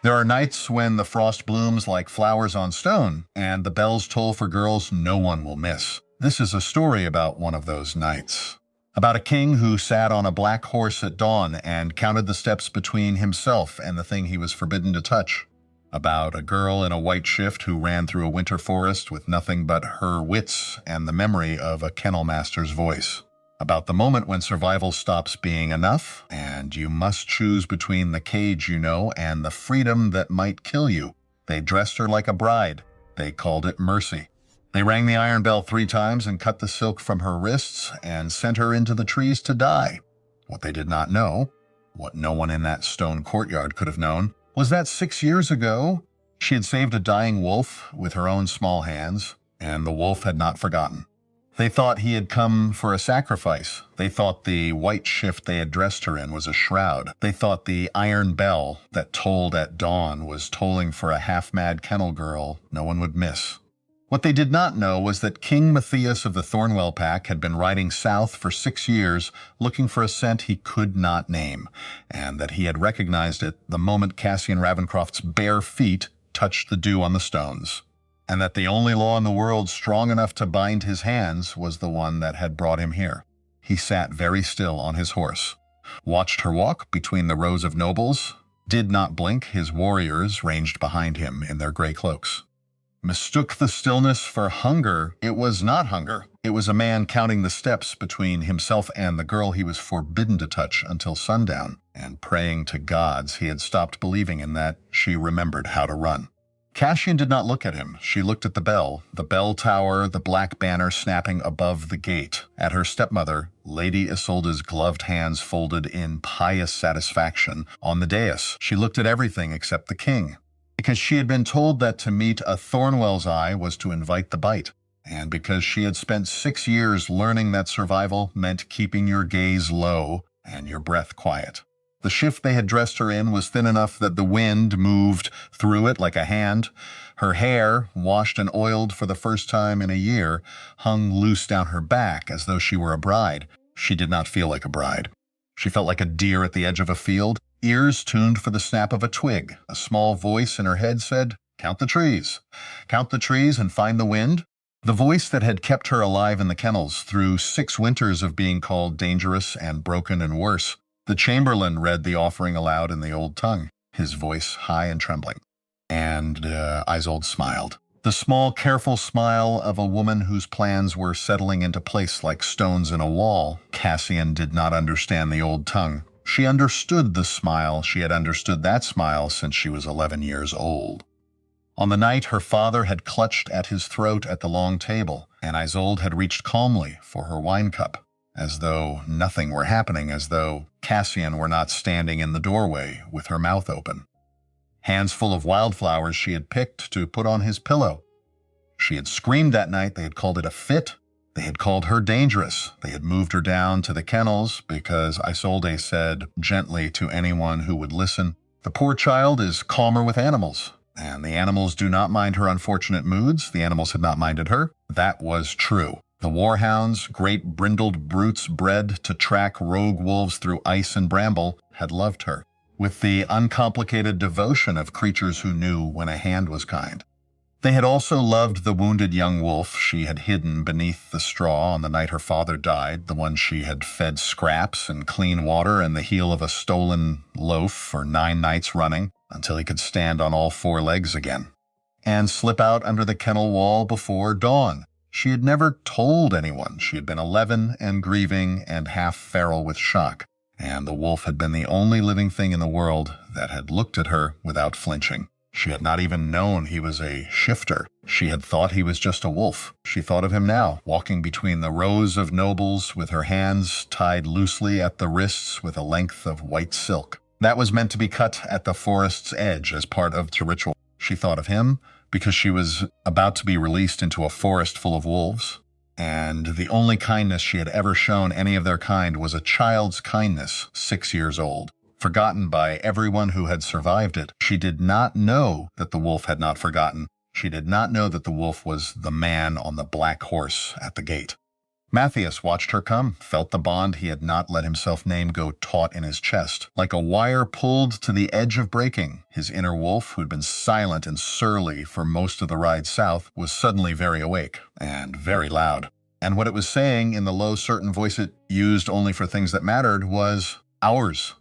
There are nights when the frost blooms like flowers on stone, and the bells toll for girls no one will miss. This is a story about one of those nights. About a king who sat on a black horse at dawn and counted the steps between himself and the thing he was forbidden to touch. About a girl in a white shift who ran through a winter forest with nothing but her wits and the memory of a kennel master's voice. About the moment when survival stops being enough, and you must choose between the cage you know and the freedom that might kill you. They dressed her like a bride. They called it mercy. They rang the iron bell 3 times and cut the silk from her wrists and sent her into the trees to die. What they did not know, what no one in that stone courtyard could have known, was that 6 years ago, she had saved a dying wolf with her own small hands, and the wolf had not forgotten. They thought he had come for a sacrifice. They thought the white shift they had dressed her in was a shroud. They thought the iron bell that tolled at dawn was tolling for a half-mad kennel girl no one would miss. What they did not know was that King Matthias of the Thornwell Pack had been riding south for 6 years looking for a scent he could not name, and that he had recognized it the moment Cassian Ravencroft's bare feet touched the dew on the stones, and that the only law in the world strong enough to bind his hands was the one that had brought him here. He sat very still on his horse, watched her walk between the rows of nobles, did not blink his warriors ranged behind him in their gray cloaks. Mistook the stillness for hunger. It was not hunger. It was a man counting the steps between himself and the girl he was forbidden to touch until sundown, and praying to gods he had stopped believing in that she remembered how to run. Cassian did not look at him. She looked at the bell tower, the black banner snapping above the gate. At her stepmother, Lady Isolde's gloved hands folded in pious satisfaction on the dais. She looked at everything except the king, because she had been told that to meet a Thornwell's eye was to invite the bite, and because she had spent 6 years learning that survival meant keeping your gaze low and your breath quiet. The shift they had dressed her in was thin enough that the wind moved through it like a hand. Her hair, washed and oiled for the first time in a year, hung loose down her back as though she were a bride. She did not feel like a bride. She felt like a deer at the edge of a field, ears tuned for the snap of a twig. A small voice in her head said, "Count the trees. Count the trees and find the wind." The voice that had kept her alive in the kennels through 6 winters of being called dangerous and broken and worse. The chamberlain read the offering aloud in the old tongue, his voice high and trembling. And Isolde smiled. The small, careful smile of a woman whose plans were settling into place like stones in a wall. Cassian did not understand the old tongue. She understood the smile. She had understood that smile since she was 11 years old. On the night her father had clutched at his throat at the long table, and Isolde had reached calmly for her wine cup, as though nothing were happening, as though Cassian were not standing in the doorway with her mouth open. Hands full of wildflowers she had picked to put on his pillow. She had screamed that night. They had called it a fit. They had called her dangerous. They had moved her down to the kennels because Isolde said gently to anyone who would listen, "The poor child is calmer with animals." And the animals do not mind her unfortunate moods. The animals had not minded her. That was true. The warhounds, great brindled brutes bred to track rogue wolves through ice and bramble, had loved her, with the uncomplicated devotion of creatures who knew when a hand was kind. They had also loved the wounded young wolf she had hidden beneath the straw on the night her father died, the one she had fed scraps and clean water and the heel of a stolen loaf for 9 nights running until he could stand on all 4 legs again, and slip out under the kennel wall before dawn. She had never told anyone. She had been 11 and grieving and half feral with shock, and the wolf had been the only living thing in the world that had looked at her without flinching. She had not even known he was a shifter. She had thought he was just a wolf. She thought of him now, walking between the rows of nobles with her hands tied loosely at the wrists with a length of white silk. That was meant to be cut at the forest's edge as part of the ritual. She thought of him because she was about to be released into a forest full of wolves, and the only kindness she had ever shown any of their kind was a child's kindness, 6 years old, forgotten by everyone who had survived it. She did not know that the wolf had not forgotten. She did not know that the wolf was the man on the black horse at the gate. Matthias watched her come, felt the bond he had not let himself name go taut in his chest. Like a wire pulled to the edge of breaking, his inner wolf, who'd been silent and surly for most of the ride south, was suddenly very awake and very loud. And what it was saying in the low, certain voice it used only for things that mattered was, ours,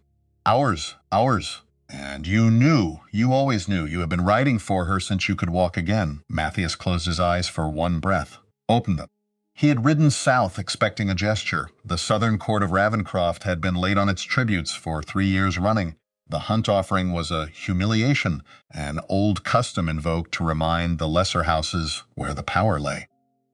ours, ours. And you always knew, you had been riding for her since you could walk again. Matthias closed his eyes for one breath, opened them. He had ridden south expecting a gesture. The southern court of Ravencroft had been late on its tributes for 3 years running. The hunt offering was a humiliation, an old custom invoked to remind the lesser houses where the power lay.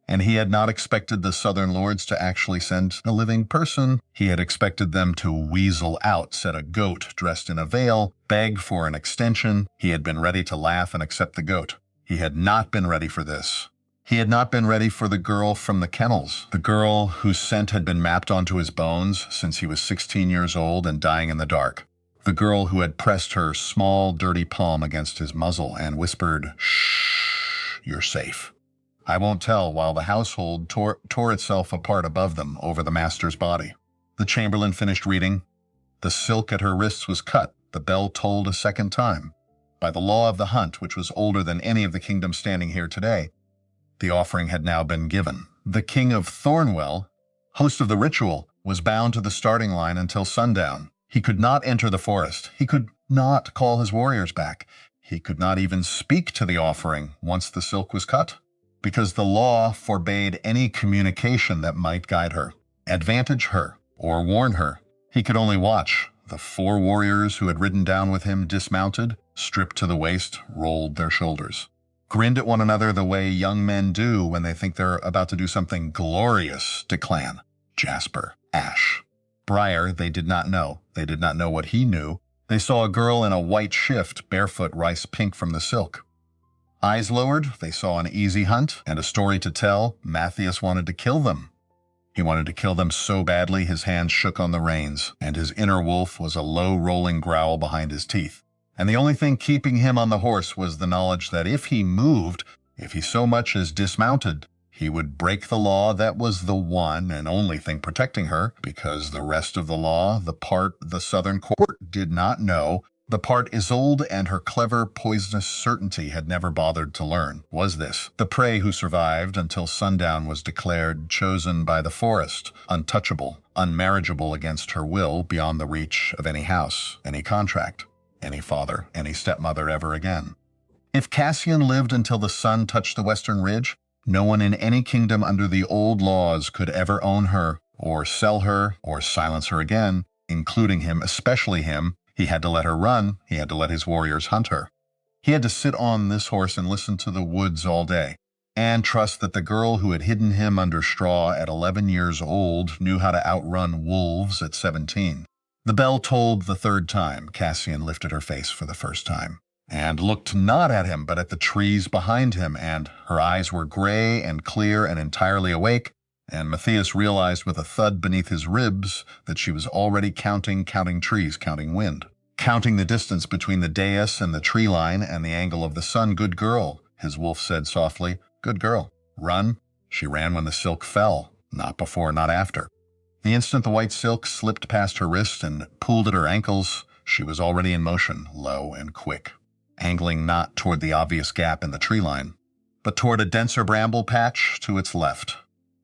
And he had not expected the southern lords to actually send a living person. He had expected them to weasel out, said a goat dressed in a veil, beg for an extension. He had been ready to laugh and accept the goat. He had not been ready for this. He had not been ready for the girl from the kennels, the girl whose scent had been mapped onto his bones since he was 16 years old and dying in the dark. The girl who had pressed her small, dirty palm against his muzzle and whispered, "Shh, you're safe." I won't tell, while the household tore itself apart above them over the master's body. The chamberlain finished reading. The silk at her wrists was cut. The bell tolled a second time. By the law of the hunt, which was older than any of the kingdoms standing here today, the offering had now been given. The king of Thornwell, host of the ritual, was bound to the starting line until sundown. He could not enter the forest. He could not call his warriors back. He could not even speak to the offering once the silk was cut, because the law forbade any communication that might guide her, advantage her, or warn her. He could only watch. The 4 warriors who had ridden down with him dismounted, stripped to the waist, rolled their shoulders, grinned at one another the way young men do when they think they're about to do something glorious to clan. Jasper, Ash, Briar, they did not know. They did not know what he knew. They saw a girl in a white shift, barefoot rice pink from the silk. Eyes lowered, they saw an easy hunt and a story to tell. Matthias wanted to kill them. He wanted to kill them so badly his hands shook on the reins, and his inner wolf was a low rolling growl behind his teeth. And the only thing keeping him on the horse was the knowledge that if he moved, if he so much as dismounted, he would break the law that was the one and only thing protecting her, because the rest of the law, the part the southern court did not know, the part Isolde and her clever, poisonous certainty had never bothered to learn, was this: the prey who survived until sundown was declared chosen by the forest, untouchable, unmarriageable against her will, beyond the reach of any house, any contract, any father, any stepmother ever again. If Cassian lived until the sun touched the western ridge, no one in any kingdom under the old laws could ever own her, or sell her, or silence her again, including him, especially him. He had to let her run. He had to let his warriors hunt her. He had to sit on this horse and listen to the woods all day, and trust that the girl who had hidden him under straw at 11 years old knew how to outrun wolves at 17. The bell tolled the 3rd time. Cassian lifted her face for the first time, and looked not at him, but at the trees behind him, and her eyes were gray and clear and entirely awake, and Matthias realized with a thud beneath his ribs that she was already counting trees, counting wind, counting the distance between the dais and the tree line and the angle of the sun. Good girl, his wolf said softly. Good girl. Run. She ran when the silk fell, not before, not after. The instant the white silk slipped past her wrist and pulled at her ankles, she was already in motion, low and quick, angling not toward the obvious gap in the tree line, but toward a denser bramble patch to its left.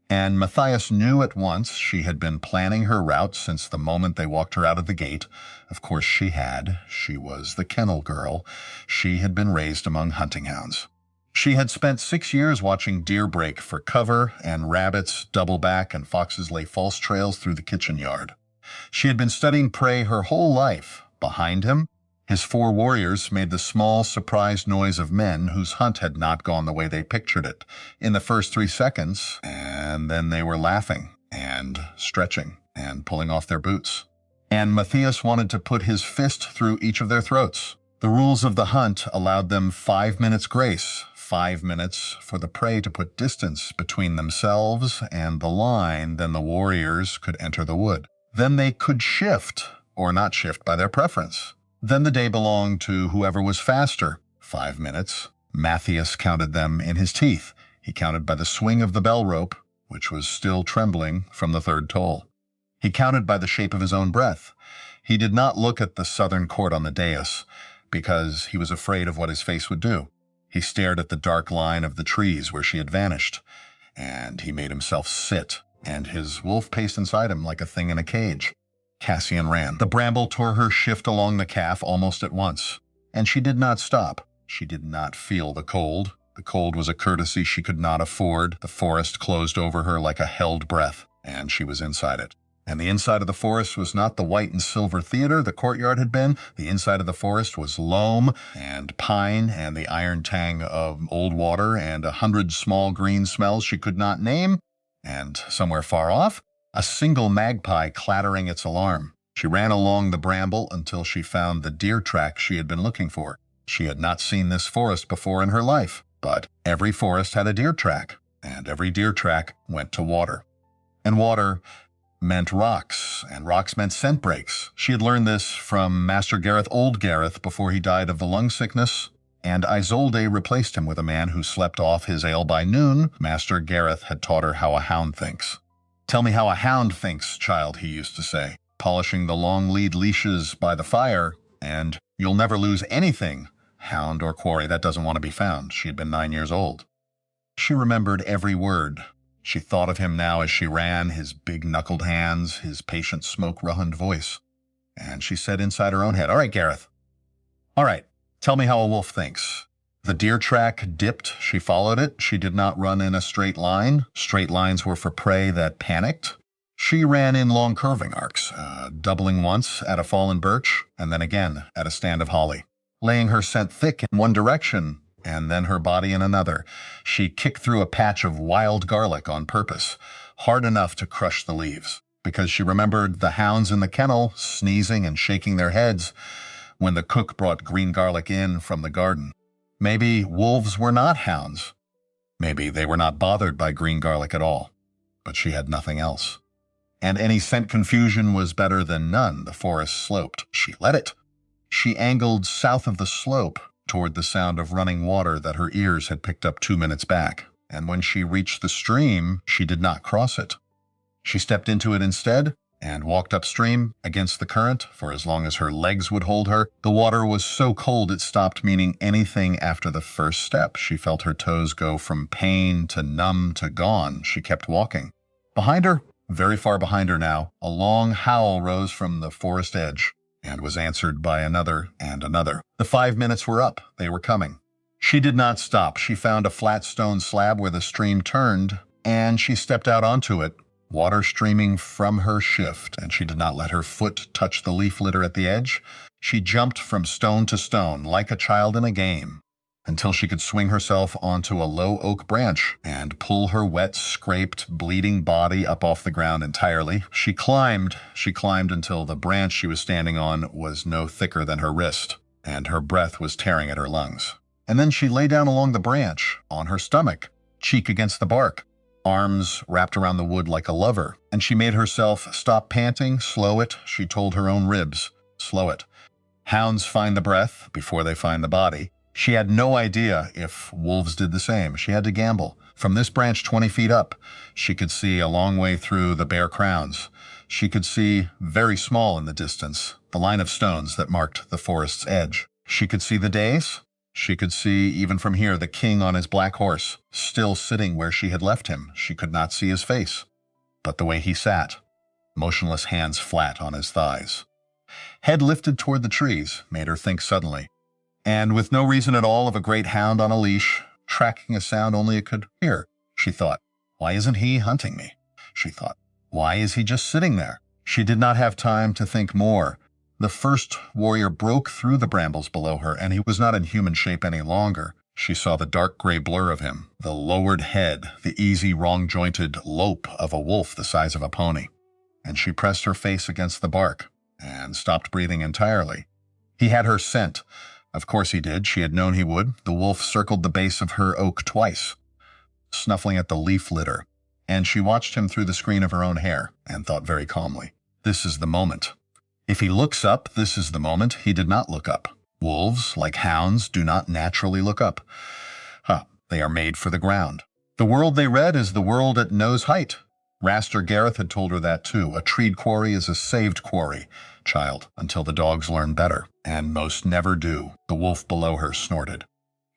And Matthias knew at once she had been planning her route since the moment they walked her out of the gate. Of course she had. She was the kennel girl. She had been raised among hunting hounds. She had spent 6 years watching deer break for cover, and rabbits double back and foxes lay false trails through the kitchen yard. She had been studying prey her whole life. Behind him, his 4 warriors made the small, surprised noise of men whose hunt had not gone the way they pictured it in the first 3 seconds, and then they were laughing and stretching and pulling off their boots. And Matthias wanted to put his fist through each of their throats. The rules of the hunt allowed them 5 minutes grace, 5 minutes for the prey to put distance between themselves and the line, then the warriors could enter the wood. Then they could shift, or not shift by their preference. Then the day belonged to whoever was faster. 5 minutes. Matthias counted them in his teeth. He counted by the swing of the bell rope, which was still trembling from the third toll. He counted by the shape of his own breath. He did not look at the southern court on the dais, because he was afraid of what his face would do. He stared at the dark line of the trees where she had vanished, and he made himself sit, and his wolf paced inside him like a thing in a cage. Cassian ran. The bramble tore her shift along the calf almost at once, and she did not stop. She did not feel the cold. The cold was a courtesy she could not afford. The forest closed over her like a held breath, and she was inside it. And the inside of the forest was not the white and silver theater the courtyard had been. The inside of the forest was loam and pine and the iron tang of old water and 100 small green smells she could not name. And somewhere far off, a single magpie clattering its alarm. She ran along the bramble until she found the deer track she had been looking for. She had not seen this forest before in her life, but every forest had a deer track, and every deer track went to water. And water meant rocks, and rocks meant scent breaks. She had learned this from Master Gareth, Old Gareth, before he died of the lung sickness, and Isolde replaced him with a man who slept off his ale by noon. Master Gareth had taught her how a hound thinks. "Tell me how a hound thinks, child," he used to say, polishing the long lead leashes by the fire, and you'll never lose anything, hound or quarry, that doesn't want to be found. She had been 9 years old. She remembered every word. She thought of him now as she ran, his big knuckled hands, his patient smoke-roughened voice. And she said inside her own head, "All right, Gareth. All right, tell me how a wolf thinks." The deer track dipped. She followed it. She did not run in a straight line. Straight lines were for prey that panicked. She ran in long curving arcs, doubling once at a fallen birch, and then again at a stand of holly, laying her scent thick in one direction, and then her body in another. She kicked through a patch of wild garlic on purpose, hard enough to crush the leaves, because she remembered the hounds in the kennel sneezing and shaking their heads when the cook brought green garlic in from the garden. Maybe wolves were not hounds. Maybe they were not bothered by green garlic at all. But she had nothing else. And any scent confusion was better than none. The forest sloped. She let it. She angled south of the slope toward the sound of running water that her ears had picked up 2 minutes back. And when she reached the stream, she did not cross it. She stepped into it instead and walked upstream against the current for as long as her legs would hold her. The water was so cold it stopped meaning anything after the first step. She felt her toes go from pain to numb to gone. She kept walking. Behind her, very far behind her now, a long howl rose from the forest edge and was answered by another and another. The 5 minutes were up. They were coming. She did not stop. She found a flat stone slab where the stream turned, and she stepped out onto it, water streaming from her shift, and she did not let her foot touch the leaf litter at the edge. She jumped from stone to stone like a child in a game until she could swing herself onto a low oak branch and pull her wet, scraped, bleeding body up off the ground entirely. She climbed until the branch she was standing on was no thicker than her wrist, and her breath was tearing at her lungs. And then she lay down along the branch, on her stomach, cheek against the bark, arms wrapped around the wood like a lover, and she made herself stop panting, slow it. She told her own ribs, slow it. Hounds find the breath before they find the body. She had no idea if wolves did the same. She had to gamble. From this branch 20 feet up, she could see a long way through the bare crowns. She could see, very small in the distance, the line of stones that marked the forest's edge. She could see the days. She could see, even from here, the king on his black horse, still sitting where she had left him. She could not see his face, but the way he sat, motionless, hands flat on his thighs. Head lifted toward the trees made her think suddenly. And with no reason at all of a great hound on a leash, tracking a sound only it could hear, she thought, "Why isn't he hunting me?" She thought, "Why is he just sitting there?" She did not have time to think more. The first warrior broke through the brambles below her, and he was not in human shape any longer. She saw the dark gray blur of him, the lowered head, the easy, wrong-jointed lope of a wolf the size of a pony. And she pressed her face against the bark and stopped breathing entirely. He had her scent. Of course he did. She had known he would. The wolf circled the base of her oak twice, snuffling at the leaf litter, and she watched him through the screen of her own hair and thought very calmly, "This is the moment. If he looks up, this is the moment." He did not look up. Wolves, like hounds, do not naturally look up. They are made for the ground. The world they read is the world at nose height. Raster Gareth had told her that too. A treed quarry is a saved quarry, child, until the dogs learn better. And most never do, the wolf below her snorted.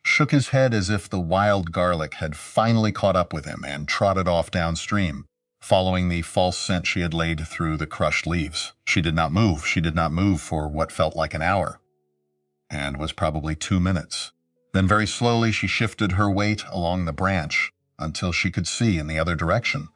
Shook his head as if the wild garlic had finally caught up with him and trotted off downstream, following the false scent she had laid through the crushed leaves. She did not move. She did not move for what felt like an hour, and was probably 2 minutes. Then very slowly she shifted her weight along the branch until she could see in the other direction,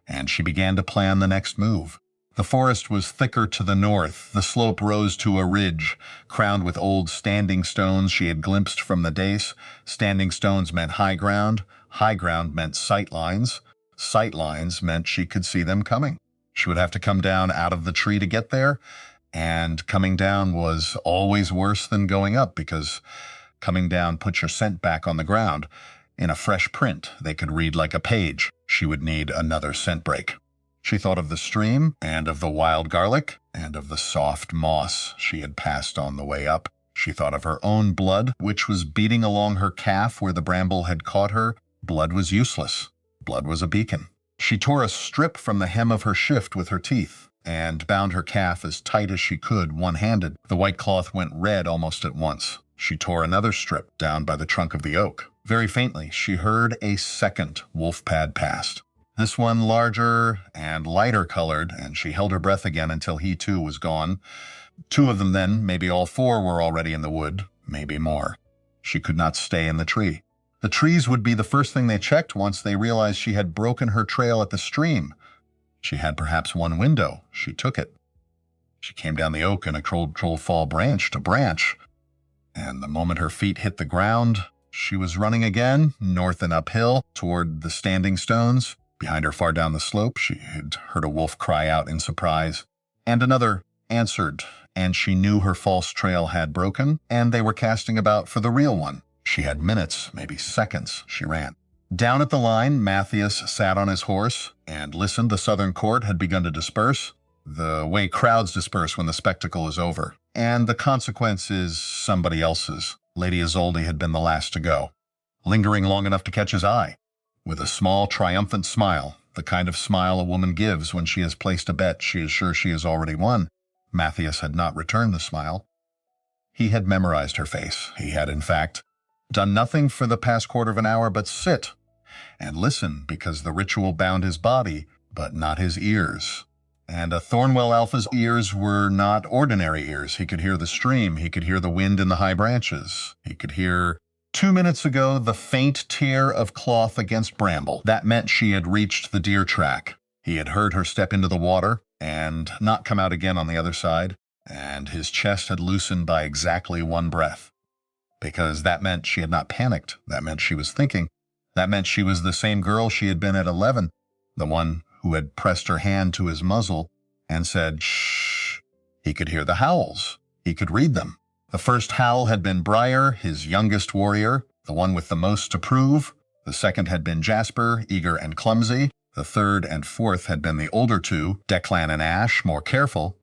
and she began to plan the next move. The forest was thicker to the north. The slope rose to a ridge, crowned with old standing stones she had glimpsed from the dais. Standing stones meant high ground. High ground meant sight lines. Sight lines meant she could see them coming. She would have to come down out of the tree to get there, and coming down was always worse than going up, because coming down put your scent back on the ground. In a fresh print, they could read like a page. She would need another scent break. She thought of the stream, and of the wild garlic, and of the soft moss she had passed on the way up. She thought of her own blood, which was beating along her calf where the bramble had caught her. Blood was useless. Blood was a beacon. She tore a strip from the hem of her shift with her teeth, and bound her calf as tight as she could, one-handed. The white cloth went red almost at once. She tore another strip down by the trunk of the oak. Very faintly, she heard a second wolf pad past. This one larger and lighter colored, and she held her breath again until he too was gone. 2 of them then, maybe all 4 were already in the wood, maybe more. She could not stay in the tree. The trees would be the first thing they checked once they realized she had broken her trail at the stream. She had perhaps one window. She took it. She came down the oak in a control fall branch to branch, and the moment her feet hit the ground, she was running again, north and uphill, toward the standing stones. Behind her, far down the slope, she had heard a wolf cry out in surprise, and another answered, and she knew her false trail had broken, and they were casting about for the real one. She had minutes, maybe seconds. She ran. Down at the line, Matthias sat on his horse and listened. The southern court had begun to disperse, the way crowds disperse when the spectacle is over. And the consequence is somebody else's. Lady Isolde had been the last to go, lingering long enough to catch his eye. With a small, triumphant smile, the kind of smile a woman gives when she has placed a bet she is sure she has already won. Matthias had not returned the smile. He had memorized her face. He had, in fact, done nothing for the past quarter of an hour but sit and listen, because the ritual bound his body, but not his ears. And a Thornwell Alpha's ears were not ordinary ears. He could hear the stream. He could hear the wind in the high branches. He could hear, 2 minutes ago, the faint tear of cloth against bramble. That meant she had reached the deer track. He had heard her step into the water and not come out again on the other side, and his chest had loosened by exactly 1 breath. Because that meant she had not panicked. That meant she was thinking. That meant she was the same girl she had been at 11, the one who had pressed her hand to his muzzle and said, "Shh." He could hear the howls. He could read them. The first howl had been Briar, his youngest warrior, the one with the most to prove. The second had been Jasper, eager and clumsy. The third and fourth had been the older 2, Declan and Ash, more careful.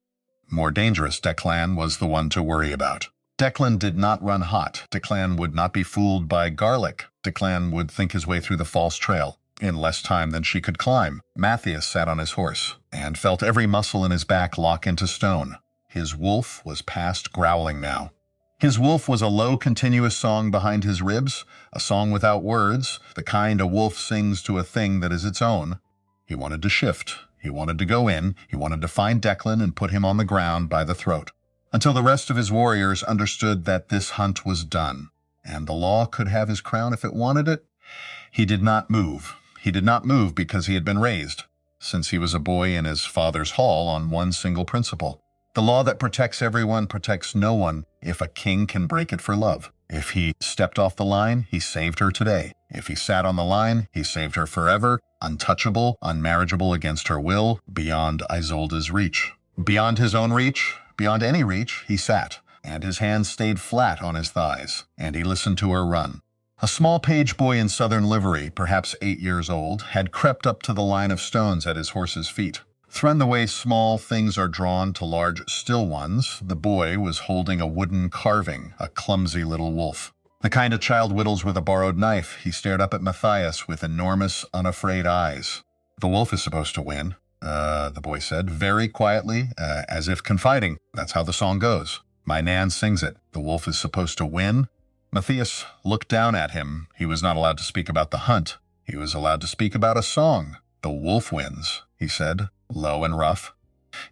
More dangerous, Declan was the one to worry about. Declan did not run hot. Declan would not be fooled by garlic. Declan would think his way through the false trail in less time than she could climb. Matthias sat on his horse and felt every muscle in his back lock into stone. His wolf was past growling now. His wolf was a low, continuous song behind his ribs, a song without words, the kind a wolf sings to a thing that is its own. He wanted to shift. He wanted to go in. He wanted to find Declan and put him on the ground by the throat, until the rest of his warriors understood that this hunt was done, and the law could have his crown if it wanted it. He did not move. He did not move because he had been raised, since he was a boy in his father's hall, on one single principle. The law that protects everyone protects no one if a king can break it for love. If he stepped off the line, he saved her today. If he sat on the line, he saved her forever, untouchable, unmarriageable against her will, beyond Isolde's reach. Beyond his own reach, beyond any reach, he sat, and his hands stayed flat on his thighs, and he listened to her run. A small page boy in southern livery, perhaps 8 years old, had crept up to the line of stones at his horse's feet. Thrown the way small things are drawn to large, still ones, the boy was holding a wooden carving, a clumsy little wolf. The kind a child whittles with a borrowed knife. He stared up at Matthias with enormous, unafraid eyes. The wolf is supposed to win, the boy said, very quietly, as if confiding. That's how the song goes. My Nan sings it. The wolf is supposed to win. Matthias looked down at him. He was not allowed to speak about the hunt. He was allowed to speak about a song. The wolf wins, he said, low and rough,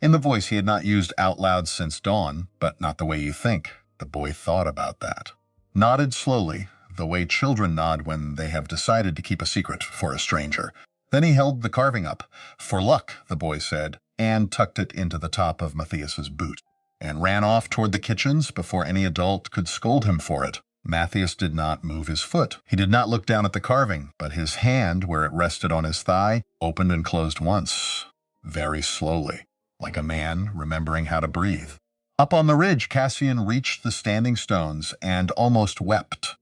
in the voice he had not used out loud since dawn, but not the way you think. The boy thought about that. Nodded slowly, the way children nod when they have decided to keep a secret for a stranger. Then he held the carving up. For luck, the boy said, and tucked it into the top of Matthias's boot, and ran off toward the kitchens before any adult could scold him for it. Matthias did not move his foot. He did not look down at the carving, but his hand, where it rested on his thigh, opened and closed once, very slowly, like a man remembering how to breathe. Up on the ridge, Cassian reached the standing stones and almost wept.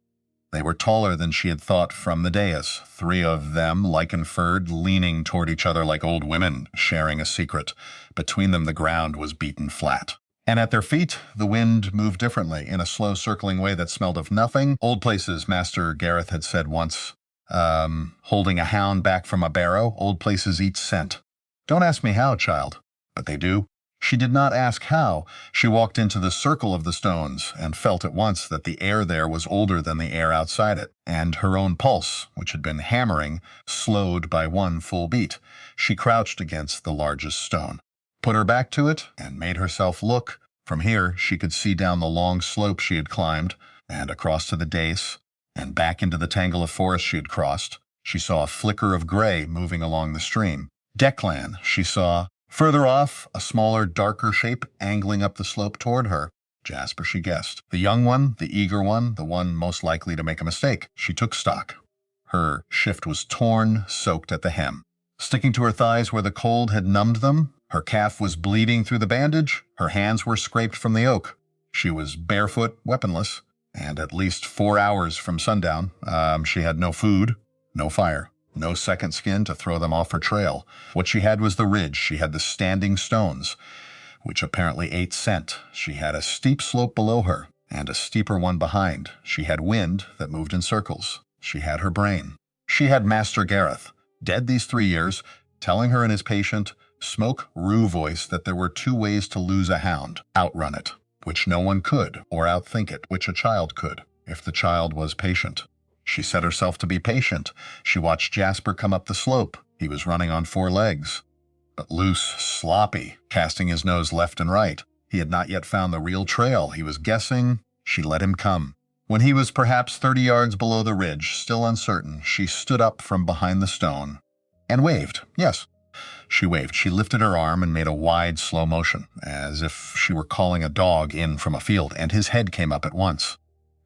They were taller than she had thought from the dais, 3 of them, lichen-furred, leaning toward each other like old women, sharing a secret. Between them the ground was beaten flat. And at their feet, the wind moved differently, in a slow circling way that smelled of nothing. Old places, Master Gareth had said once, holding a hound back from a barrow. Old places eat scent. Don't ask me how, child, but they do. She did not ask how. She walked into the circle of the stones and felt at once that the air there was older than the air outside it, and her own pulse, which had been hammering, slowed by 1 full beat. She crouched against the largest stone, put her back to it, and made herself look. From here, she could see down the long slope she had climbed, and across to the dais, and back into the tangle of forest she had crossed. She saw a flicker of gray moving along the stream. Declan, she saw. Further off, a smaller, darker shape angling up the slope toward her. Jasper, she guessed. The young one, the eager one, the one most likely to make a mistake. She took stock. Her shift was torn, soaked at the hem, sticking to her thighs where the cold had numbed them. Her calf was bleeding through the bandage. Her hands were scraped from the oak. She was barefoot, weaponless, and at least 4 hours from sundown. She had no food, no fire. No second skin to throw them off her trail. What she had was the ridge. She had the standing stones, which apparently ate scent. She had a steep slope below her, and a steeper one behind. She had wind that moved in circles. She had her brain. She had Master Gareth, dead these 3 years, telling her in his patient, smoke-rue voice that there were 2 ways to lose a hound. Outrun it, which no one could, or outthink it, which a child could, if the child was patient. She set herself to be patient. She watched Jasper come up the slope. He was running on 4 legs, but loose, sloppy, casting his nose left and right. He had not yet found the real trail. He was guessing. She let him come. When he was perhaps 30 yards below the ridge, still uncertain, she stood up from behind the stone and waved. Yes, she waved. She lifted her arm and made a wide, slow motion, as if she were calling a dog in from a field, and his head came up at once.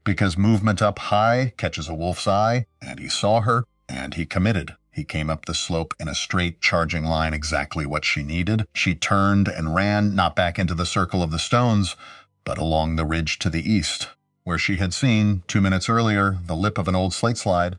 Because movement up high catches a wolf's eye, and he saw her, and he committed. He came up the slope in a straight, charging line, exactly what she needed. She turned and ran, not back into the circle of the stones, but along the ridge to the east, where she had seen, 2 minutes earlier, the lip of an old slate slide.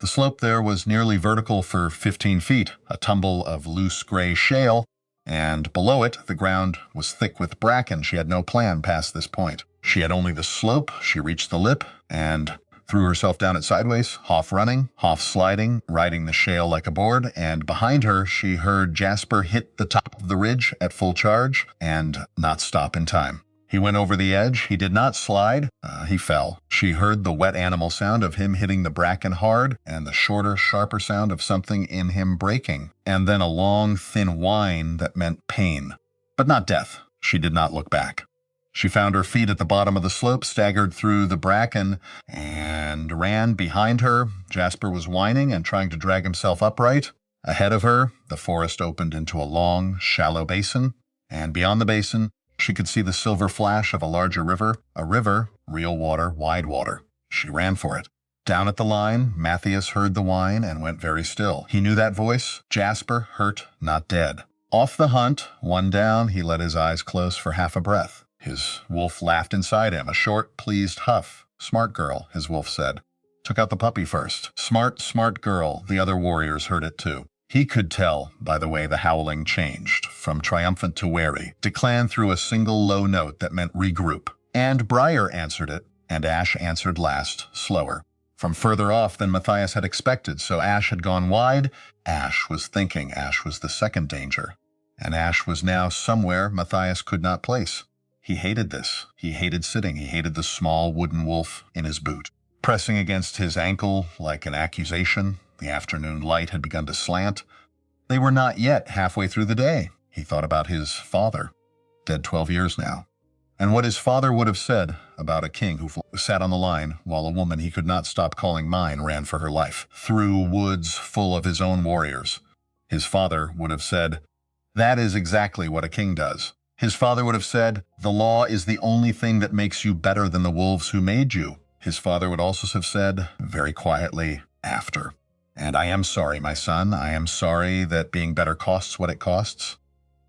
The slope there was nearly vertical for 15 feet, a tumble of loose gray shale, and below it, the ground was thick with bracken. She had no plan past this point. She had only the slope. She reached the lip and threw herself down it sideways, half running, half sliding, riding the shale like a board, and behind her she heard Jasper hit the top of the ridge at full charge and not stop in time. He went over the edge. He did not slide. He fell. She heard the wet animal sound of him hitting the bracken hard and the shorter, sharper sound of something in him breaking, and then a long, thin whine that meant pain, but not death. She did not look back. She found her feet at the bottom of the slope, staggered through the bracken, and ran behind her. Jasper was whining and trying to drag himself upright. Ahead of her, the forest opened into a long, shallow basin, and beyond the basin, she could see the silver flash of a larger river. A river, real water, wide water. She ran for it. Down at the line, Matthias heard the whine and went very still. He knew that voice. Jasper, hurt, not dead. Off the hunt, one down, he let his eyes close for half a breath. His wolf laughed inside him, a short, pleased huff. Smart girl, his wolf said. Took out the puppy first. Smart, smart girl. The other warriors heard it too. He could tell by the way the howling changed, from triumphant to wary. Declan threw a single low note that meant regroup, and Briar answered it, And Ash answered last, slower. From further off than Matthias had expected, so Ash had gone wide. Ash was thinking. Ash was the second danger. And Ash was now somewhere Matthias could not place. He hated this. He hated sitting. He hated the small wooden wolf in his boot. Pressing against his ankle like an accusation, the afternoon light had begun to slant. They were not yet halfway through the day. He thought about his father, dead 12 years now, and what his father would have said about a king who sat on the line while a woman he could not stop calling mine ran for her life, through woods full of his own warriors. His father would have said, "That is exactly what a king does." His father would have said, "The law is the only thing that makes you better than the wolves who made you." His father would also have said, very quietly, after, "And I am sorry, my son. I am sorry that being better costs what it costs."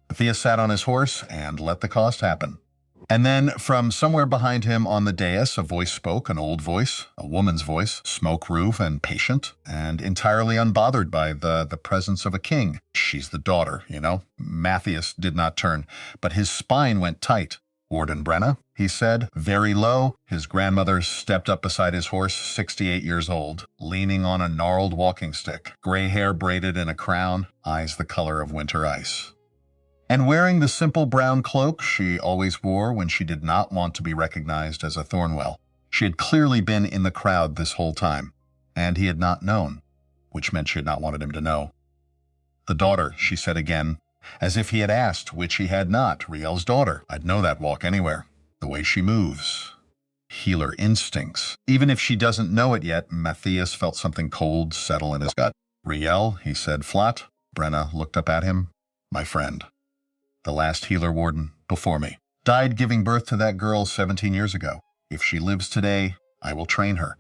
Matthias sat on his horse and let the cost happen. And then from somewhere behind him on the dais, a voice spoke, an old voice, a woman's voice, smoke-proof and patient, and entirely unbothered by the presence of a king. She's the daughter, you know. Matthias did not turn, but his spine went tight. "Warden Brenna," he said, very low. His grandmother stepped up beside his horse, 68 years old, leaning on a gnarled walking stick, gray hair braided in a crown, eyes the color of winter ice. And wearing the simple brown cloak she always wore when she did not want to be recognized as a Thornwell. She had clearly been in the crowd this whole time, and he had not known, which meant she had not wanted him to know. "The daughter," she said again, as if he had asked, which he had not. "Riel's daughter. I'd know that walk anywhere. The way she moves. Healer instincts. Even if she doesn't know it yet," Matthias felt something cold settle in his gut. "Riel," he said flat. Brenna looked up at him. "My friend. The last healer warden before me. Died giving birth to that girl 17 years ago. If she lives today, I will train her.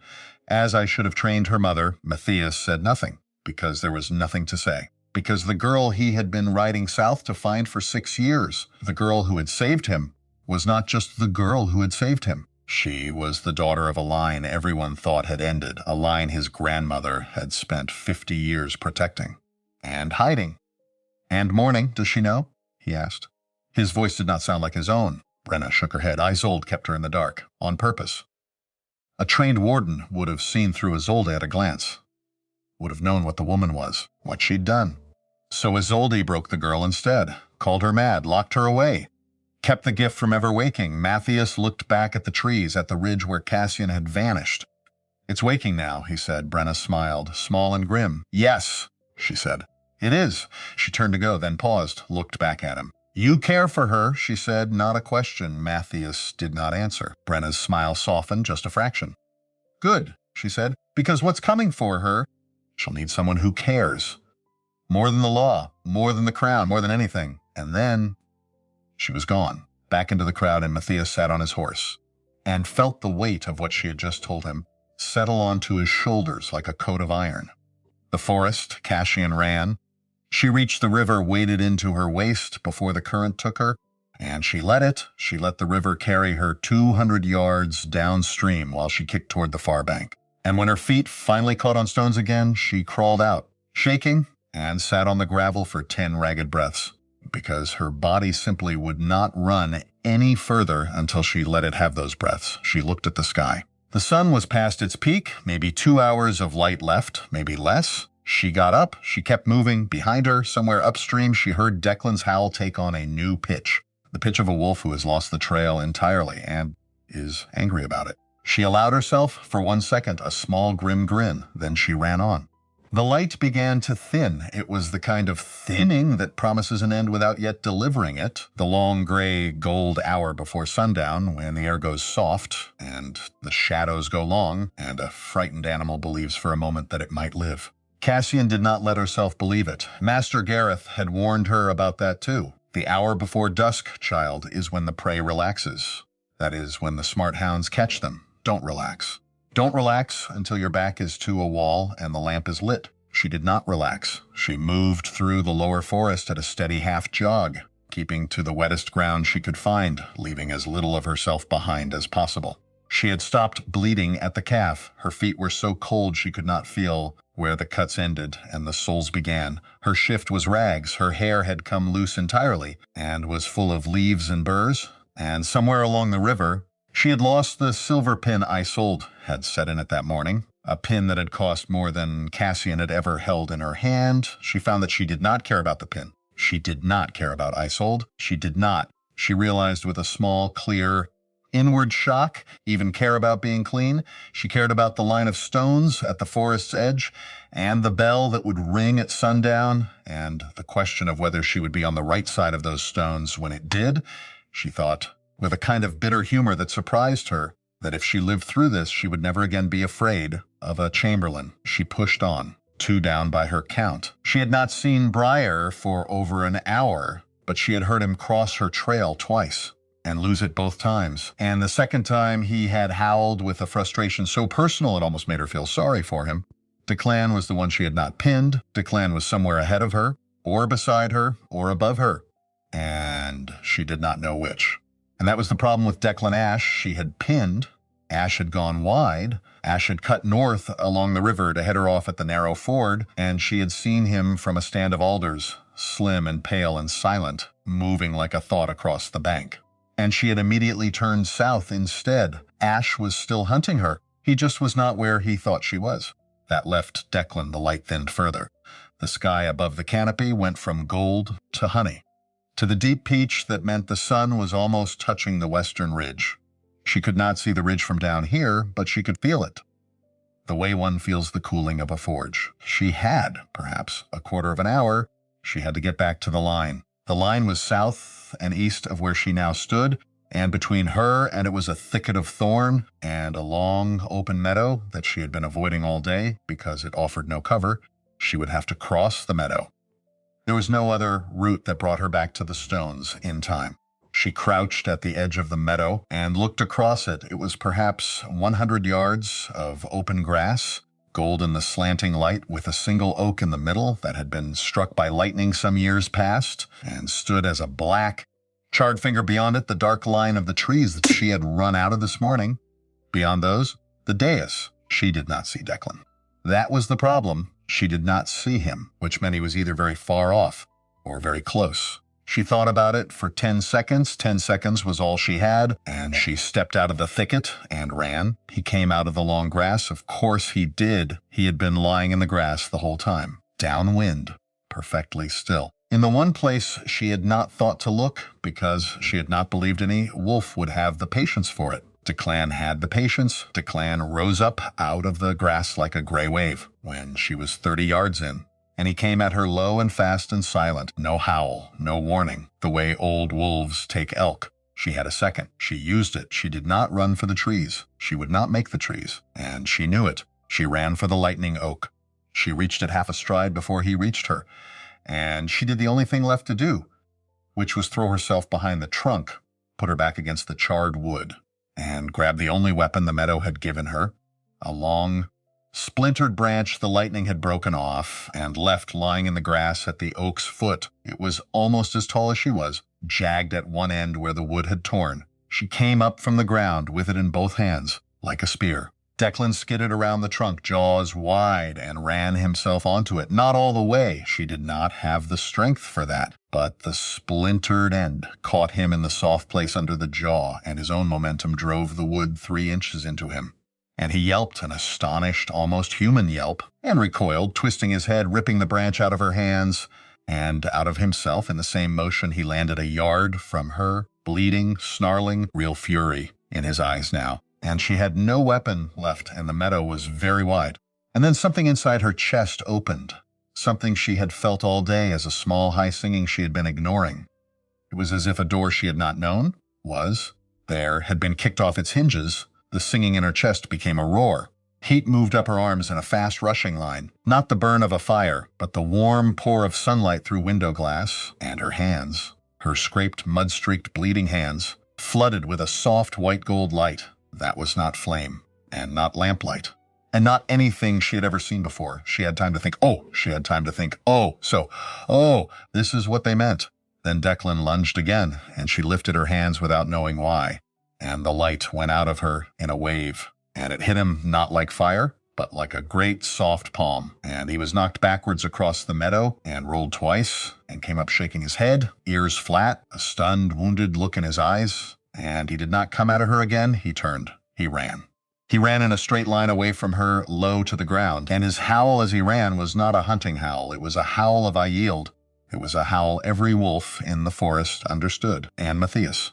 As I should have trained her mother." Matthias said nothing, because there was nothing to say. Because the girl he had been riding south to find for 6 years, the girl who had saved him, was not just the girl who had saved him. She was the daughter of a line everyone thought had ended, a line his grandmother had spent 50 years protecting. And hiding. "And mourning, does she know?" he asked. His voice did not sound like his own. Brenna shook her head. Isolde kept her in the dark, on purpose. A trained warden would have seen through Isolde at a glance. Would have known what the woman was, what she'd done. So Isolde broke the girl instead, called her mad, locked her away, kept the gift from ever waking. Matthias looked back at the trees, at the ridge where Cassian had vanished. "It's waking now," he said. Brenna smiled, small and grim. "Yes," she said. "It is." She turned to go, then paused, looked back at him. "You care for her," she said, not a question. Matthias did not answer. Brenna's smile softened just a fraction. "Good," she said, "because what's coming for her, she'll need someone who cares. More than the law, more than the crown, more than anything." And then she was gone, back into the crowd, and Matthias sat on his horse and felt the weight of what she had just told him settle onto his shoulders like a coat of iron. The forest, Cassian ran. She reached the river, waded into her waist before the current took her, and she let it. She let the river carry her 200 yards downstream while she kicked toward the far bank. And when her feet finally caught on stones again, she crawled out, shaking, and sat on the gravel for 10 ragged breaths, because her body simply would not run any further until she let it have those breaths. She looked at the sky. The sun was past its peak, maybe 2 hours of light left, maybe less. She got up, she kept moving. Behind her, somewhere upstream, she heard Declan's howl take on a new pitch. The pitch of a wolf who has lost the trail entirely and is angry about it. She allowed herself, for 1 second, a small grim grin, then she ran on. The light began to thin. It was the kind of thinning that promises an end without yet delivering it. The long gray gold hour before sundown, when the air goes soft and the shadows go long, and a frightened animal believes for a moment that it might live. Cassian did not let herself believe it. Master Gareth had warned her about that too. The hour before dusk, child, is when the prey relaxes. That is, when the smart hounds catch them. Don't relax. Don't relax until your back is to a wall and the lamp is lit. She did not relax. She moved through the lower forest at a steady half jog, keeping to the wettest ground she could find, leaving as little of herself behind as possible. She had stopped bleeding at the calf. Her feet were so cold she could not feel where the cuts ended and the soles began. Her shift was rags. Her hair had come loose entirely and was full of leaves and burrs. And somewhere along the river, She had lost the silver pin Isolde had set in it that morning, a pin that had cost more than Cassian had ever held in her hand. She found that she did not care about the pin. She did not care about Isolde. She did not. She realized with a small, clear, inward shock, even care about being clean. She cared about the line of stones at the forest's edge, and the bell that would ring at sundown, and the question of whether she would be on the right side of those stones when it did. She thought, with a kind of bitter humor that surprised her, that if she lived through this, she would never again be afraid of a chamberlain. She pushed on, 2 down by her count. She had not seen Briar for over an hour, but she had heard him cross her trail twice and lose it both times. And the second time he had howled with a frustration so personal it almost made her feel sorry for him. Declan was the one she had not pinned. Declan was somewhere ahead of her, or beside her, or above her, and she did not know which. And that was the problem with Declan Ashe. She had pinned. Ashe had gone wide. Ashe had cut north along the river to head her off at the narrow ford, and she had seen him from a stand of alders, slim and pale and silent, moving like a thought across the bank. And she had immediately turned south instead. Ashe was still hunting her. He just was not where he thought she was. That left Declan the light thinned further. The sky above the canopy went from gold to honey, to the deep peach that meant the sun was almost touching the western ridge. She could not see the ridge from down here, but she could feel it, the way one feels the cooling of a forge. She had, perhaps, a quarter of an hour. She had to get back to the line. The line was south and east of where she now stood, and between her and it was a thicket of thorn and a long open meadow that she had been avoiding all day because it offered no cover. She would have to cross the meadow. There was no other route that brought her back to the stones in time. She crouched at the edge of the meadow and looked across it. It was perhaps 100 yards of open grass, gold in the slanting light, with a single oak in the middle that had been struck by lightning some years past and stood as a black, charred finger beyond it, the dark line of the trees that she had run out of this morning. Beyond those, the dais. She did not see Declan. That was the problem. She did not see him, which meant he was either very far off or very close. She thought about it for 10 seconds. 10 seconds was all she had, and she stepped out of the thicket and ran. He came out of the long grass. Of course he did. He had been lying in the grass the whole time, downwind, perfectly still. In the one place she had not thought to look, because she had not believed any wolf would have the patience for it. Declan had the patience. Declan rose up out of the grass like a gray wave when she was 30 yards in. And he came at her low and fast and silent. No howl, no warning, the way old wolves take elk. She had a second. She used it. She did not run for the trees. She would not make the trees, and she knew it. She ran for the lightning oak. She reached it half a stride before he reached her, and she did the only thing left to do, which was throw herself behind the trunk, put her back against the charred wood, and grab the only weapon the meadow had given her, a long, splintered branch the lightning had broken off and left lying in the grass at the oak's foot. It was almost as tall as she was, jagged at one end where the wood had torn. She came up from the ground with it in both hands, like a spear. Declan skidded around the trunk, jaws wide, and ran himself onto it. Not all the way. She did not have the strength for that. But the splintered end caught him in the soft place under the jaw, and his own momentum drove the wood 3 inches into him. And he yelped an astonished, almost human yelp, and recoiled, twisting his head, ripping the branch out of her hands, and out of himself. In the same motion, he landed a yard from her, bleeding, snarling, real fury in his eyes now. And she had no weapon left, and the meadow was very wide. And then something inside her chest opened, something she had felt all day as a small high singing she had been ignoring. It was as if a door she had not known had been kicked off its hinges. The singing in her chest became a roar. Heat moved up her arms in a fast rushing line. Not the burn of a fire, but the warm pour of sunlight through window glass, and her hands, her scraped, mud-streaked, bleeding hands, flooded with a soft white gold light. That was not flame, and not lamplight, and not anything she had ever seen before. She had time to think, this is what they meant. Then Declan lunged again, and she lifted her hands without knowing why. And the light went out of her in a wave, and it hit him not like fire, but like a great soft palm. And he was knocked backwards across the meadow and rolled twice and came up shaking his head, ears flat, a stunned, wounded look in his eyes. And he did not come at her again. He turned. He ran. He ran in a straight line away from her, low to the ground, and his howl as he ran was not a hunting howl. It was a howl of I yield. It was a howl every wolf in the forest understood, and Matthias.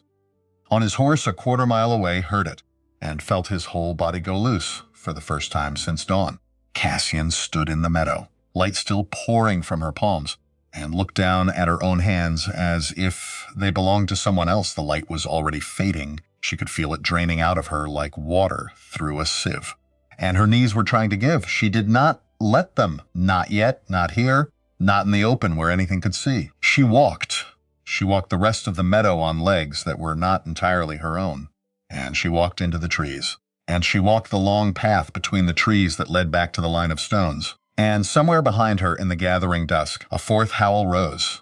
On his horse a quarter-mile away heard it, and felt his whole body go loose for the first time since dawn. Cassian stood in the meadow, light still pouring from her palms, and looked down at her own hands as if they belonged to someone else. The light was already fading. She could feel it draining out of her like water through a sieve. And her knees were trying to give. She did not let them. Not yet, not here, not in the open where anything could see. She walked. She walked the rest of the meadow on legs that were not entirely her own. And she walked into the trees. And she walked the long path between the trees that led back to the line of stones. And somewhere behind her in the gathering dusk, a fourth howl rose.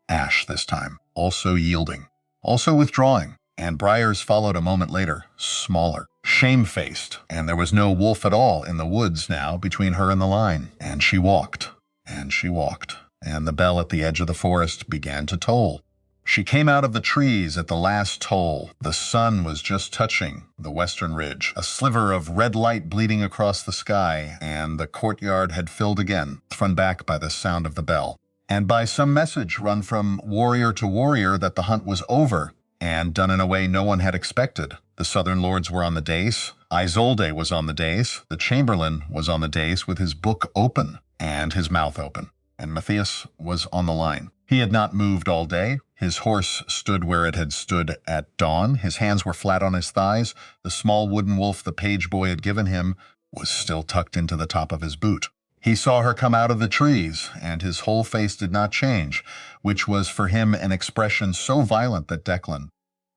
Ash this time, also yielding, also withdrawing. And Briars followed a moment later, smaller, shamefaced, and there was no wolf at all in the woods now between her and the line. And she walked, and she walked, and the bell at the edge of the forest began to toll. She came out of the trees at the last toll. The sun was just touching the western ridge, a sliver of red light bleeding across the sky, and the courtyard had filled again, thrown back by the sound of the bell, and by some message run from warrior to warrior that the hunt was over, and done in a way no one had expected. The southern lords were on the dais, Isolde was on the dais, the chamberlain was on the dais with his book open and his mouth open, and Matthias was on the line. He had not moved all day. His horse stood where it had stood at dawn. His hands were flat on his thighs. The small wooden wolf the page boy had given him was still tucked into the top of his boot. He saw her come out of the trees, and his whole face did not change, which was for him an expression so violent that Declan,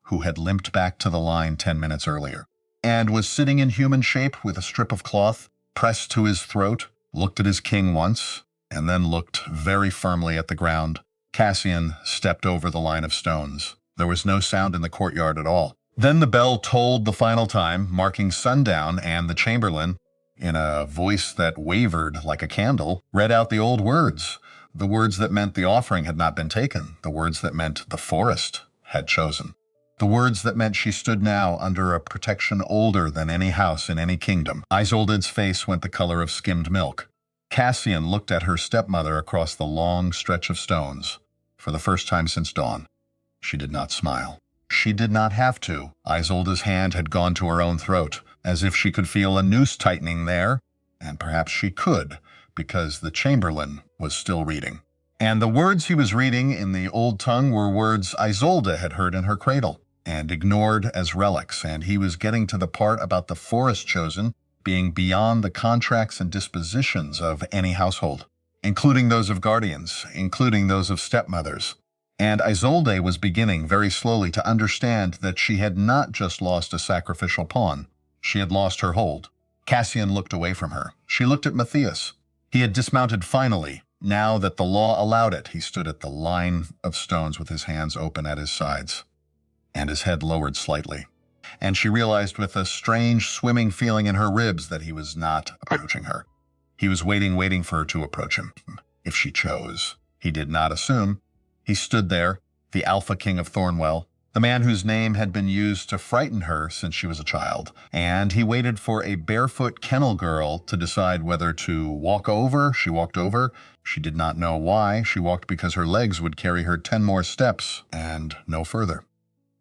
who had limped back to the line 10 minutes earlier, and was sitting in human shape with a strip of cloth pressed to his throat, looked at his king once, and then looked very firmly at the ground. Cassian stepped over the line of stones. There was no sound in the courtyard at all. Then the bell tolled the final time, marking sundown, and the chamberlain, in a voice that wavered like a candle, read out the old words, the words that meant the offering had not been taken, the words that meant the forest had chosen, the words that meant she stood now under a protection older than any house in any kingdom. Isolde's face went the color of skimmed milk. Cassian looked at her stepmother across the long stretch of stones. For the first time since dawn, she did not smile. She did not have to. Isolde's hand had gone to her own throat, as if she could feel a noose tightening there, and perhaps she could, because the chamberlain was still reading. And the words he was reading in the old tongue were words Isolde had heard in her cradle, and ignored as relics, and he was getting to the part about the forest chosen being beyond the contracts and dispositions of any household, including those of guardians, including those of stepmothers. And Isolde was beginning very slowly to understand that she had not just lost a sacrificial pawn, she had lost her hold. Cassian looked away from her. She looked at Matthias. He had dismounted finally. Now that the law allowed it, he stood at the line of stones with his hands open at his sides, and his head lowered slightly. And she realized with a strange swimming feeling in her ribs that he was not approaching her. He was waiting for her to approach him, if she chose. He did not assume. He stood there, the Alpha King of Thornwell, the man whose name had been used to frighten her since she was a child, and he waited for a barefoot kennel girl to decide whether to walk over. She walked over. She did not know why. She walked because her legs would carry her 10 more steps, and no further.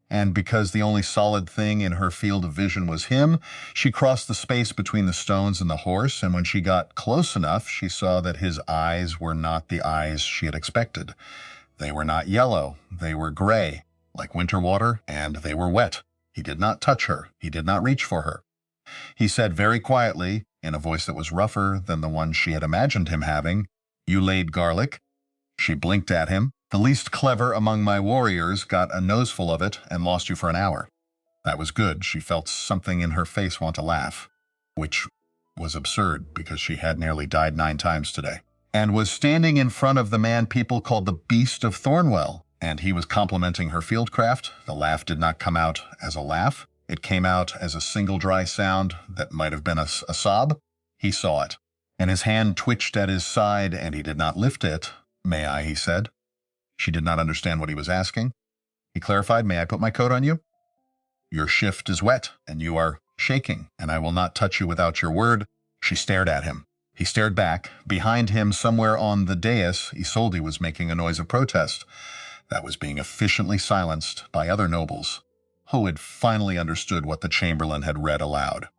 And because the only solid thing in her field of vision was him, she crossed the space between the stones and the horse, and when she got close enough, she saw that his eyes were not the eyes she had expected. They were not yellow. They were gray, like winter water, and they were wet. He did not touch her. He did not reach for her. He said very quietly, in a voice that was rougher than the one she had imagined him having, "You laid garlic." She blinked at him. "The least clever among my warriors got a noseful of it and lost you for an hour." That was good. She felt something in her face want to laugh, which was absurd because she had nearly died 9 times today, and was standing in front of the man people called the Beast of Thornwell, and he was complimenting her fieldcraft. The laugh did not come out as a laugh. It came out as a single dry sound that might have been a sob. He saw it, and his hand twitched at his side, and he did not lift it. "May I?" he said. She did not understand what he was asking. He clarified, "May I put my coat on you?" Your shift is wet, and you are shaking, and I will not touch you without your word." She stared at him. He stared back. Behind him, somewhere on the dais, Isolde was making a noise of protest that was being efficiently silenced by other nobles, who had finally understood what the Chamberlain had read aloud.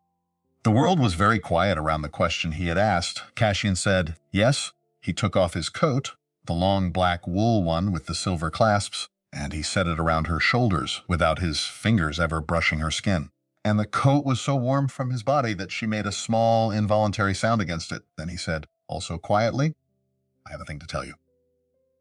The world was very quiet around the question he had asked. Cassian said, "Yes." He took off his coat, the long black wool one with the silver clasps, and he set it around her shoulders without his fingers ever brushing her skin. And the coat was so warm from his body that she made a small, involuntary sound against it. Then he said, also quietly, "I have a thing to tell you."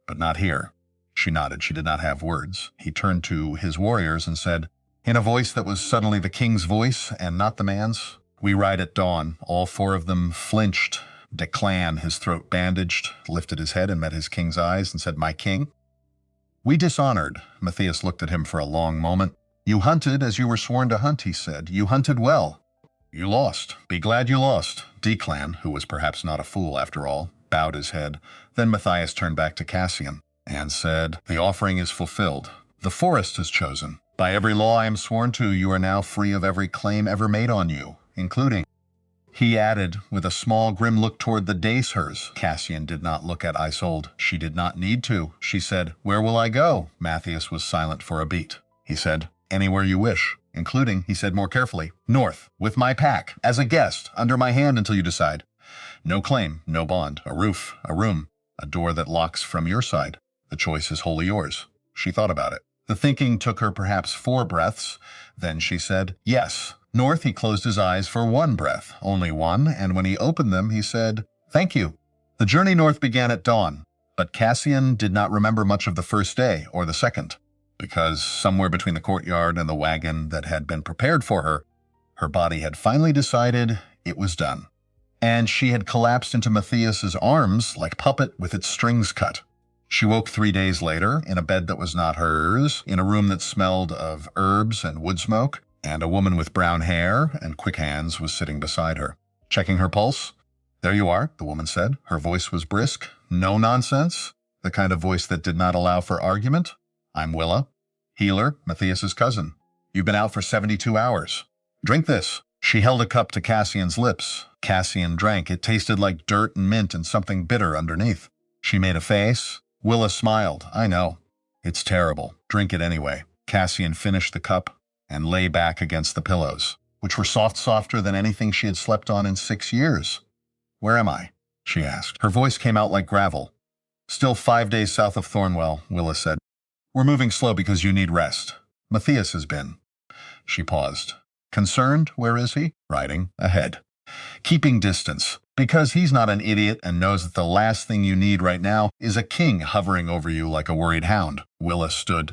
"But not here." She nodded. She did not have words. He turned to his warriors and said, in a voice that was suddenly the king's voice and not the man's, "We ride at dawn." All four of them flinched. Declan, his throat bandaged, lifted his head and met his king's eyes and said, "My king?" "We dishonored." Matthias looked at him for a long moment. "You hunted as you were sworn to hunt," he said. "You hunted well. You lost. Be glad you lost." Declan, who was perhaps not a fool after all, bowed his head. Then Matthias turned back to Cassian and said, "The offering is fulfilled. The forest is chosen. By every law I am sworn to, you are now free of every claim ever made on you, including..." He added, with a small, grim look toward the dacehers. Cassian did not look at Isolde. She did not need to. She said, "Where will I go?" Matthias was silent for a beat. He said, "Anywhere you wish, including," he said more carefully, "north, with my pack, as a guest, under my hand until you decide. No claim, no bond, a roof, a room, a door that locks from your side. The choice is wholly yours." She thought about it. The thinking took her perhaps 4 breaths. Then she said, "Yes." North, he closed his eyes for 1 breath, only 1, and when he opened them, he said, "Thank you." The journey north began at dawn, but Cassian did not remember much of the first day or the second, because somewhere between the courtyard and the wagon that had been prepared for her, her body had finally decided it was done. And she had collapsed into Matthias's arms like a puppet with its strings cut. She woke 3 days later in a bed that was not hers, in a room that smelled of herbs and wood smoke, and a woman with brown hair and quick hands was sitting beside her. Checking her pulse. "There you are," the woman said. Her voice was brisk. No nonsense. The kind of voice that did not allow for argument. "I'm Willa, healer, Matthias's cousin. You've been out for 72 hours. Drink this." She held a cup to Cassian's lips. Cassian drank. It tasted like dirt and mint and something bitter underneath. She made a face. Willa smiled. "I know. It's terrible. Drink it anyway." Cassian finished the cup and lay back against the pillows, which were softer than anything she had slept on in 6 years. "Where am I?" she asked. Her voice came out like gravel. "Still 5 days south of Thornwell," Willa said. "We're moving slow because you need rest. Matthias has been." She paused. "Concerned? Where is he?" "Riding ahead. Keeping distance. Because he's not an idiot and knows that the last thing you need right now is a king hovering over you like a worried hound." Willa stood,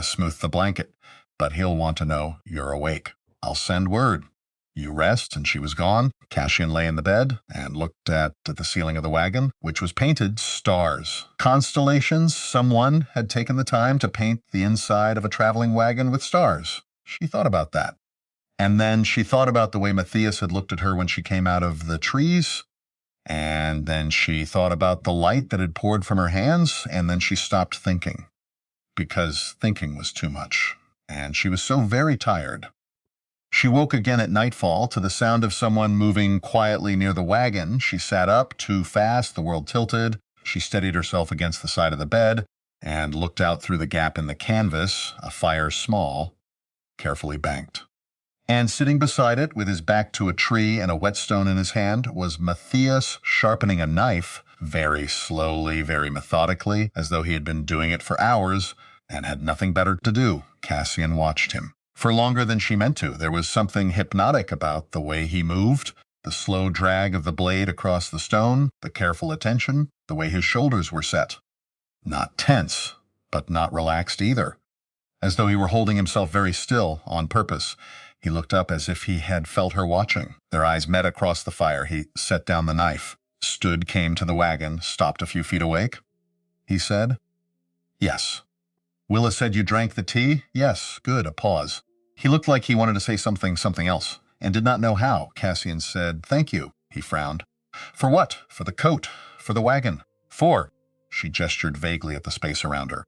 smoothed the blanket. "But he'll want to know you're awake. I'll send word." You rest, and she was gone. Cassian lay in the bed and looked at the ceiling of the wagon, which was painted stars. Constellations. Someone had taken the time to paint the inside of a traveling wagon with stars. She thought about that. And then she thought about the way Matthias had looked at her when she came out of the trees. And then she thought about the light that had poured from her hands, and then she stopped thinking. Because thinking was too much. And she was so very tired. She woke again at nightfall to the sound of someone moving quietly near the wagon. She sat up too fast, the world tilted. She steadied herself against the side of the bed and looked out through the gap in the canvas, a fire small, carefully banked. And sitting beside it, with his back to a tree and a whetstone in his hand, was Matthias sharpening a knife, very slowly, very methodically, as though he had been doing it for hours and had nothing better to do. Cassian watched him. For longer than she meant to. There was something hypnotic about the way he moved, the slow drag of the blade across the stone, the careful attention, the way his shoulders were set. Not tense, but not relaxed either, as though he were holding himself very still on purpose. He looked up as if he had felt her watching. Their eyes met across the fire. He set down the knife, stood, came to the wagon, stopped a few feet awake. He said, "Yes." Willa said, "You drank the tea?" "Yes." Good, a pause. He looked like he wanted to say something else, and did not know how. Cassian said, "Thank you." He frowned. "For what?" "For the coat. For the wagon." "For?" She gestured vaguely at the space around her.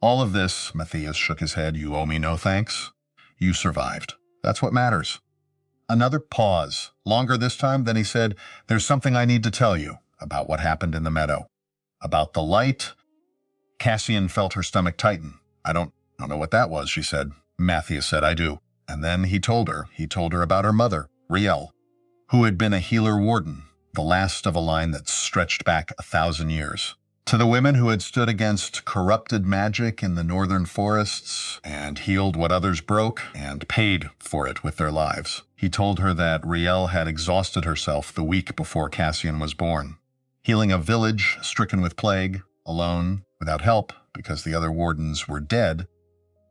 "All of this," Matthias shook his head. "You owe me no thanks. You survived. That's what matters. Another pause, longer this time. Then he said, "There's something I need to tell you about what happened in the meadow. About the light." Cassian felt her stomach tighten. I don't know what that was," she said. Matthias said, "I do." And then he told her about her mother, Riel, who had been a healer warden, the last of a line that stretched back 1,000 years. To the women who had stood against corrupted magic in the northern forests and healed what others broke and paid for it with their lives. He told her that Riel had exhausted herself the week before Cassian was born, healing a village stricken with plague, alone, without help, because the other wardens were dead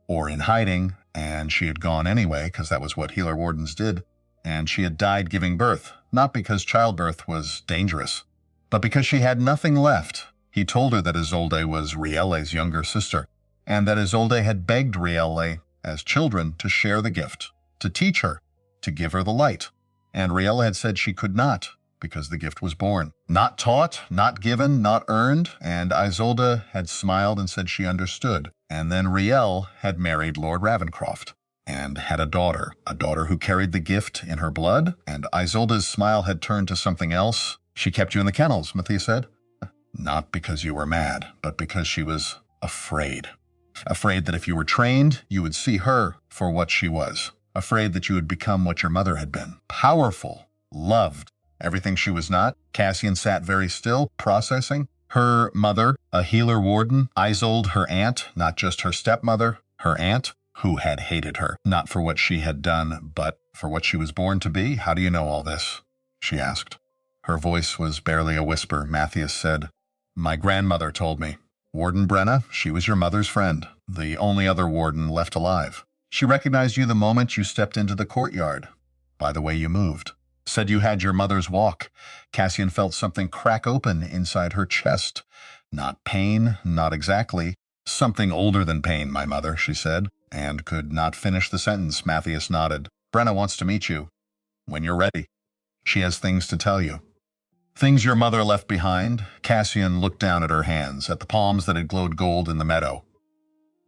or in hiding, and she had gone anyway, because that was what healer wardens did, and she had died giving birth, not because childbirth was dangerous, but because she had nothing left. He told her that Isolde was Rielle's younger sister, and that Isolde had begged Rielle, as children, to share the gift, to teach her, to give her the light. And Rielle had said she could not, because the gift was born. Not taught, not given, not earned, and Isolde had smiled and said she understood. And then Rielle had married Lord Ravencroft, and had a daughter who carried the gift in her blood, and Isolde's smile had turned to something else. "She kept you in the kennels," Matthias said. "Not because you were mad, but because she was afraid. Afraid that if you were trained, you would see her for what she was. Afraid that you would become what your mother had been. Powerful, loved, everything she was not." Cassian sat very still, processing. Her mother, a healer warden, Isolde, her aunt, not just her stepmother, her aunt, who had hated her, not for what she had done, but for what she was born to be. "How do you know all this?" she asked. Her voice was barely a whisper. Matthias said, "My grandmother told me. Warden Brenna, she was your mother's friend, the only other warden left alive. She recognized you the moment you stepped into the courtyard, by the way you moved. Said you had your mother's walk." Cassian felt something crack open inside her chest. Not pain, not exactly. "Something older than pain, my mother," she said, and could not finish the sentence. Matthias nodded. "Brenna wants to meet you. When you're ready. She has things to tell you." "Things your mother left behind?" Cassian looked down at her hands, at the palms that had glowed gold in the meadow.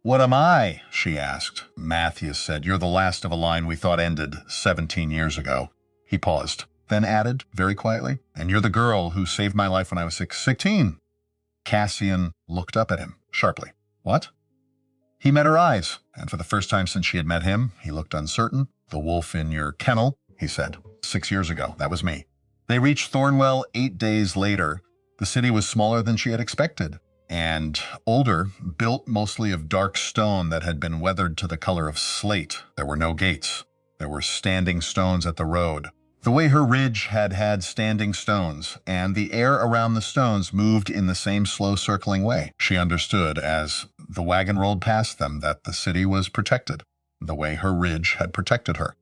"What am I?" she asked. Matthias said, "You're the last of a line we thought ended 17 years ago. He paused, then added, very quietly, "And you're the girl who saved my life when I was 16. Cassian looked up at him, sharply. "What?" He met her eyes, and for the first time since she had met him, he looked uncertain. "The wolf in your kennel," he said. 6 years ago, that was me." They reached Thornwell 8 days later. The city was smaller than she had expected, and older, built mostly of dark stone that had been weathered to the color of slate. There were no gates. There were standing stones at the road, the way her ridge had had standing stones, and the air around the stones moved in the same slow circling way. She understood, as the wagon rolled past them, that the city was protected, the way her ridge had protected her,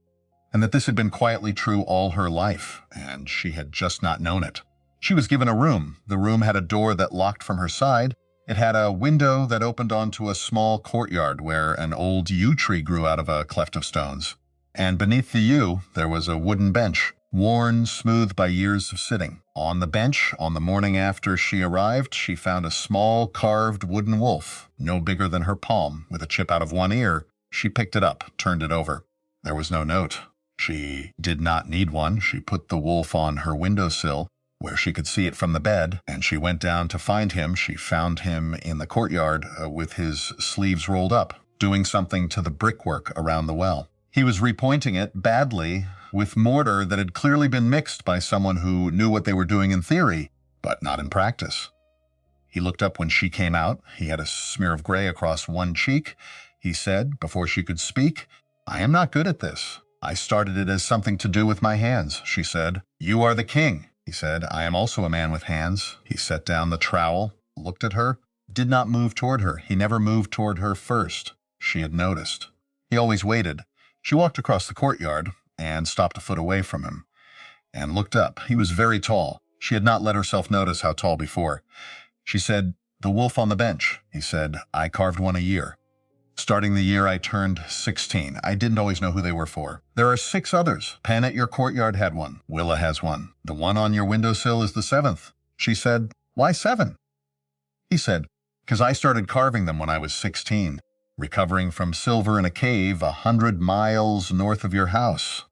and that this had been quietly true all her life, and she had just not known it. She was given a room. The room had a door that locked from her side. It had a window that opened onto a small courtyard where an old yew tree grew out of a cleft of stones. And beneath the yew, there was a wooden bench, worn smooth by years of sitting. On the bench, on the morning after she arrived, she found a small carved wooden wolf, no bigger than her palm, with a chip out of one ear. She picked it up, turned it over. There was no note. She did not need one. She put the wolf on her windowsill, where she could see it from the bed, and she went down to find him. She found him in the courtyard with his sleeves rolled up, doing something to the brickwork around the well. He was repointing it badly with mortar that had clearly been mixed by someone who knew what they were doing in theory, but not in practice. He looked up when she came out. He had a smear of gray across one cheek. He said, before she could speak, "I am not good at this. I started it as something to do with my hands," she said. "You are the king," he said. "I am also a man with hands." He set down the trowel, looked at her, did not move toward her. He never moved toward her first. She had noticed. He always waited. She walked across the courtyard and stopped a foot away from him and looked up. He was very tall. She had not let herself notice how tall before. She said, "The wolf on the bench," he said. "I carved one a year. Starting the year I turned 16. I didn't always know who they were for. There are 6 others. Penn at your courtyard had one. Willa has one. The one on your windowsill is the 7th. She said, "Why 7? He said, "Because I started carving them when I was 16. recovering from silver in a cave 100 miles north of your house.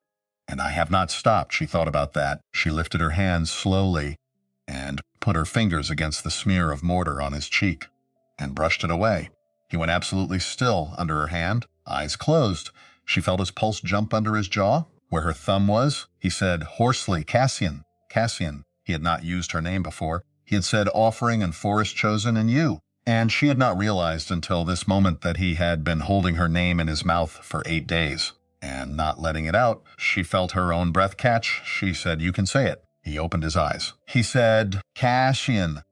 And I have not stopped, she thought about that. She lifted her hands slowly and put her fingers against the smear of mortar on his cheek and brushed it away. He went absolutely still under her hand, eyes closed. She felt his pulse jump under his jaw, where her thumb was. He said hoarsely, Cassian, Cassian. He had not used her name before. He had said offering and forest chosen and you. And she had not realized until this moment that he had been holding her name in his mouth for 8 days. And not letting it out, she felt her own breath catch. She said, you can say it. He opened his eyes. He said, Cassian.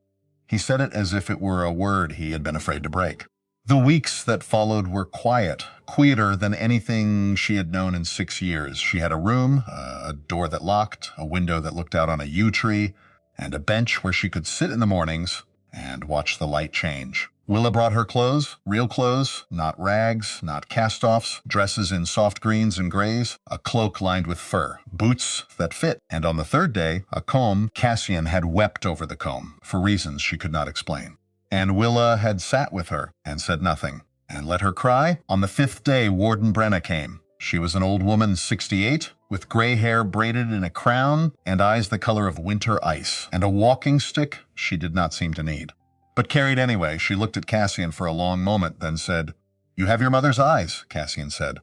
He said it as if it were a word he had been afraid to break. The weeks that followed were quiet, quieter than anything she had known in 6 years. She had a room, a door that locked, a window that looked out on a yew tree, and a bench where she could sit in the mornings and watch the light change. Willa brought her clothes, real clothes, not rags, not cast-offs, dresses in soft greens and grays, a cloak lined with fur, boots that fit, and on the 3rd day, a comb. Cassian had wept over the comb, for reasons she could not explain. And Willa had sat with her and said nothing, and let her cry. On the 5th day, Warden Brenna came. She was an old woman, 68, with gray hair braided in a crown and eyes the color of winter ice, and a walking stick she did not seem to need. But carried anyway, she looked at Cassian for a long moment, then said, You have your mother's eyes, Cassian said.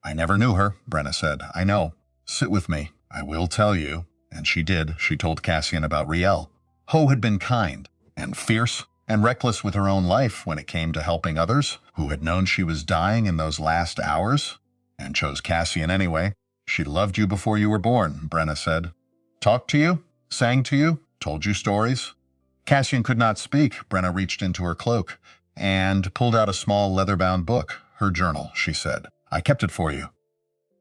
I never knew her, Brenna said. I know. Sit with me. I will tell you. And she did. She told Cassian about Riel. Ho had been kind and fierce and reckless with her own life when it came to helping others who had known she was dying in those last hours, and chose Cassian anyway. She loved you before you were born, Brenna said. Talked to you, sang to you, told you stories. Cassian could not speak. Brenna reached into her cloak and pulled out a small leather-bound book, her journal, she said. I kept it for you.